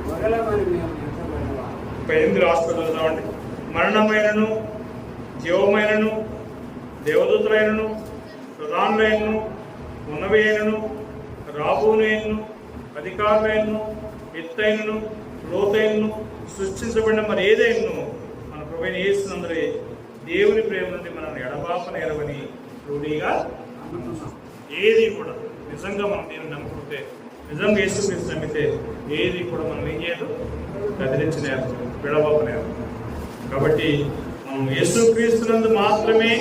Speaker 4: గొర్రెలమని మేము ఎంచబడిన వారు.
Speaker 3: 8 రాష్ట్రాలు మరణమైనను జీవమైనను దేవదూతులైనను ప్రధానులైనను ఉన్నవి అయినను రాబోనైనను అధికారులైనను ఎత్తైనను లోతైనను సృష్టించబడిన మరి ఏదైనను మన ప్రభువైన యేసునందరి దేవుని ప్రేమ నుండి మనల్ని ఎడబాపనేరవని రూఢిగా అనుకుంటున్నాం. ఏది కూడా నిజంగా మనం దేవుని నమ్ముకుంటే, నిజంగా యేసుక్రీస్తు నమ్మితే ఏది కూడా మనం ఏం చేయదు, కదిలించలేరు, విడబాపలేరు. కాబట్టి మనం యేసుక్రీస్తునందు మాత్రమే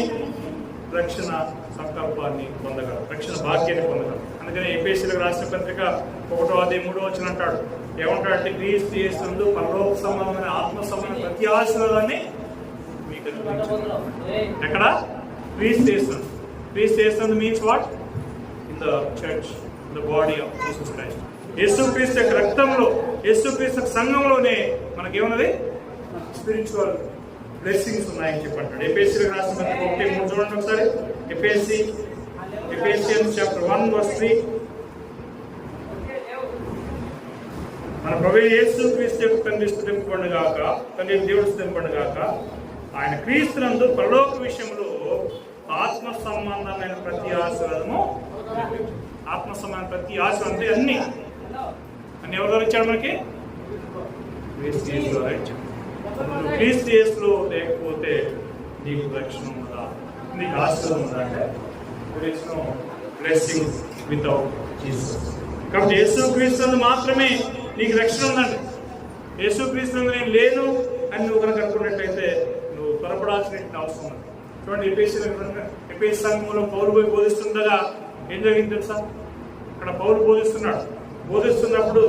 Speaker 3: రక్షణ సంకల్పాన్ని పొందగలం, రక్షణ భాగ్యాన్ని పొందగలం. అందుకని ఎఫెసీయులకు రాసిన పత్రిక 1:3 అంటాడు. ఏమంటాడంటే క్రీస్తు యేసునందు పరలోక సంబంధమైన ఆత్మ సంబంధమైన ప్రతి ఆశీర్వాదాన్ని మీకు ఎక్కడ? క్రీస్తు యేసునందు. క్రీస్తు యేసునందు means what? In the church, in the body of Jesus Christ. యేసుక్రీస్తు యొక్క రక్తంలో, యేసుక్రీస్తు సంఘంలోనే మనకేమున్నది? స్పిరిచువల్ బ్లెస్సింగ్స్ ఉన్నాయని చెప్పంటాడు. ఎఫెసీయులకు రాసిన పత్రిక 1:3 చూడండి ఒకసారి. ఎఫెసియన్స్ చాప్టర్ 1:3 మన ప్రభువైన యేసుక్రీస్తు యొక్క తండ్రి స్తుతింపబడును గాక, తండ్రి దేవుడు స్తుతింపబడును గాక, ఆయన క్రీస్తునందు పరలోక విషయంలో ఆత్మ సంబంధమైన ప్రతి ఆశీర్వాదము, ఆత్మ సంబంధమైన ప్రతి ఆశీర్వాదం అంటే అన్ని ఎవరి ద్వారా ఇచ్చాడు మనకి? క్రీస్తు యేసు ద్వారా ఇచ్చాడు. క్రీస్తు యేసులో లేకపోతే నీకు రక్షణ ఉందా, నీకు ఆశీర్వాదం ఉందా అంటే బ్లెస్సింగ్ వితౌట్ జీసస్. కాబట్టి యేసుక్రీస్తు మాత్రమే నీకు రక్షణ ఉందండి. యేసుక్రీస్తు నేను లేను అని నువ్వు కనుక అనుకున్నట్లయితే నువ్వు త్వరపడాల్సిన అవసరం ఉంది. చూడండి, ఎఫెసీ సంఘంలో పౌలు పోయి బోధిస్తుండగా ఏం జరిగింది తెలుసా? అక్కడ పౌలు బోధిస్తున్నప్పుడు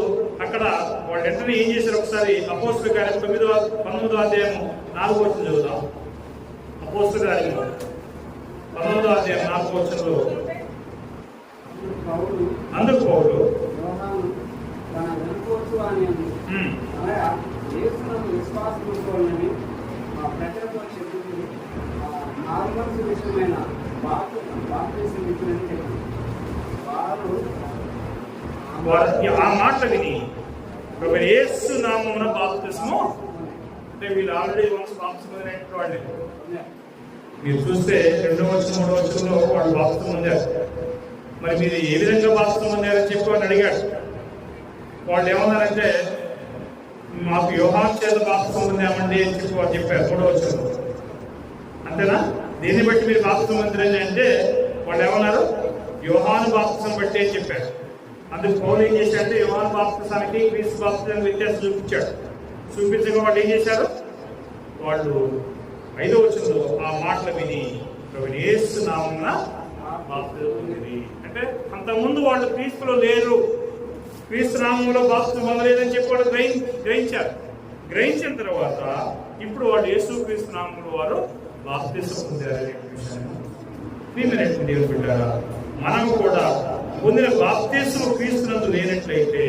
Speaker 3: అక్కడ వాళ్ళు వెంటనే ఏం చేశారు? ఒకసారి అపోస్తలుల కార్యం 19వ అధ్యాయం 4వ వచనం చదువుతాం. అపోస్తలుల కార్యం 19వ అధ్యాయం 4వ వచనంలో అందుకు పౌలు
Speaker 4: విశ్వాసం ప్రజలతో చెప్పింది నార్మల్స్ విషయమైన బాప్తిసం ఇచ్చినని చెప్పింది. వారు
Speaker 3: ఆ మాట విని యేసు నామమున బాప్తిస్మము, అంటే వీళ్ళు ఆల్రెడీ వన్స్ బాప్తిసం పొందినటువంటి వాళ్ళే. మీరు చూస్తే 2వ వచనం 3వ వచనంలో వాళ్ళు బాప్తిసం పొందారు. మరి మీరు ఏ విధంగా బాప్తిసం పొందారని చెప్పి వాళ్ళు అడిగాడు. వాళ్ళు ఏమన్నారంటే మాకు యోహాను చేత బాప్తిసం పొందామండి అని చెప్పి వాళ్ళు చెప్పారు 3వ వచనంలో. అంతేనా? దీన్ని బట్టి మీరు బాప్తిసం పొందారని అంటే వాళ్ళు ఏమన్నారు? యోహాను బాప్తిసం బట్టి అని చెప్పారు. అందుకు పౌలు ఏం చేశాడంటే యోహాను బాప్తిసానికి క్రీస్తు బాప్తిసానికి వ్యత్యాసం చూపించాడు. చూపించగా వాళ్ళు ఏం చేశారు? వాళ్ళు 5వ వచనంలో ఆ మాటలు విని యేసు నామమున బాప్తిసం పొందిరి అంటే అంతకుముందు వాళ్ళు క్రీస్తులో లేరు, క్రీస్తు నామంలో బాప్తిసం పొందలేదని చెప్పి వాళ్ళు గ్రహించారు. గ్రహించిన తర్వాత ఇప్పుడు వాళ్ళు యేసు క్రీస్తు నామంలో వారు బాప్తిసం పొందారనే విషయాన్ని దేవుని బిడ్డలారా, మనము కూడా పొందిన బాప్తిసం క్రీస్తునందు లేనట్లయితే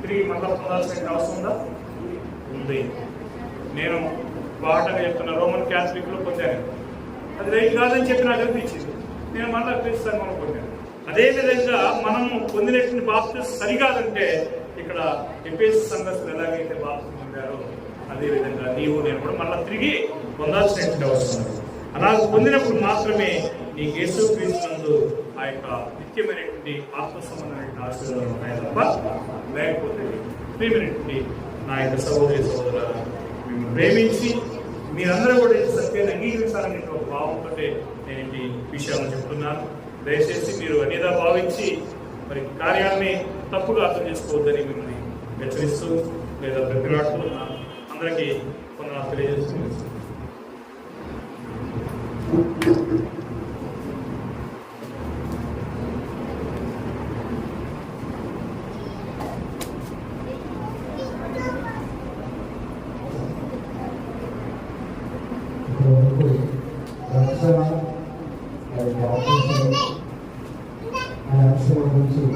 Speaker 3: తిరిగి మళ్ళా పొందాల్సిన అవసరం ఉందా? ఉంది. నేను బాటగా చెప్తున్న రోమన్ క్యాథలిక్లో పొందాను. అది రైట్ కాదని చెప్పి నాకు అనిపించింది. నేను మళ్ళీ క్రీస్తుని పొందాను. అదేవిధంగా మనము పొందినటువంటి బాప్తిస్మం సరికాదంటే ఇక్కడ ఎఫెసు సంఘస్థులు ఎలాగైతే బాప్తిస్మం పొందారో అదేవిధంగా నీవు నేను కూడా మళ్ళీ తిరిగి పొందాల్సినటువంటి అవసరం. అలా పొందినప్పుడు మాత్రమే నీకు యేసుక్రీస్తునందు ఆ యొక్క నిత్యమైనటువంటి ఆత్మ సంబంధమైన ఆశీర్వాదాలు ఉన్నాయి తప్ప లేకపోతే ప్రియమైనటువంటి నా యొక్క సహోదరి సహోదరులను మేము ప్రేమించి మీరందరూ కూడా ఈ సత్యాన్ని అంగీకరించాలని ఒక భావంతో నేను ఈ విషయాలను చెప్తున్నాను. దయచేసి మీరు అనేదా భావించి మరి కార్యాన్ని తప్పుగా అర్థం చేసుకోవద్దని మిమ్మల్ని హెచ్చరిస్తూ లేదా ప్రతిలాడుతూ ఉన్నాను. అందరికీ కొందరు తెలియజేస్తున్నాను.
Speaker 2: రక్షణ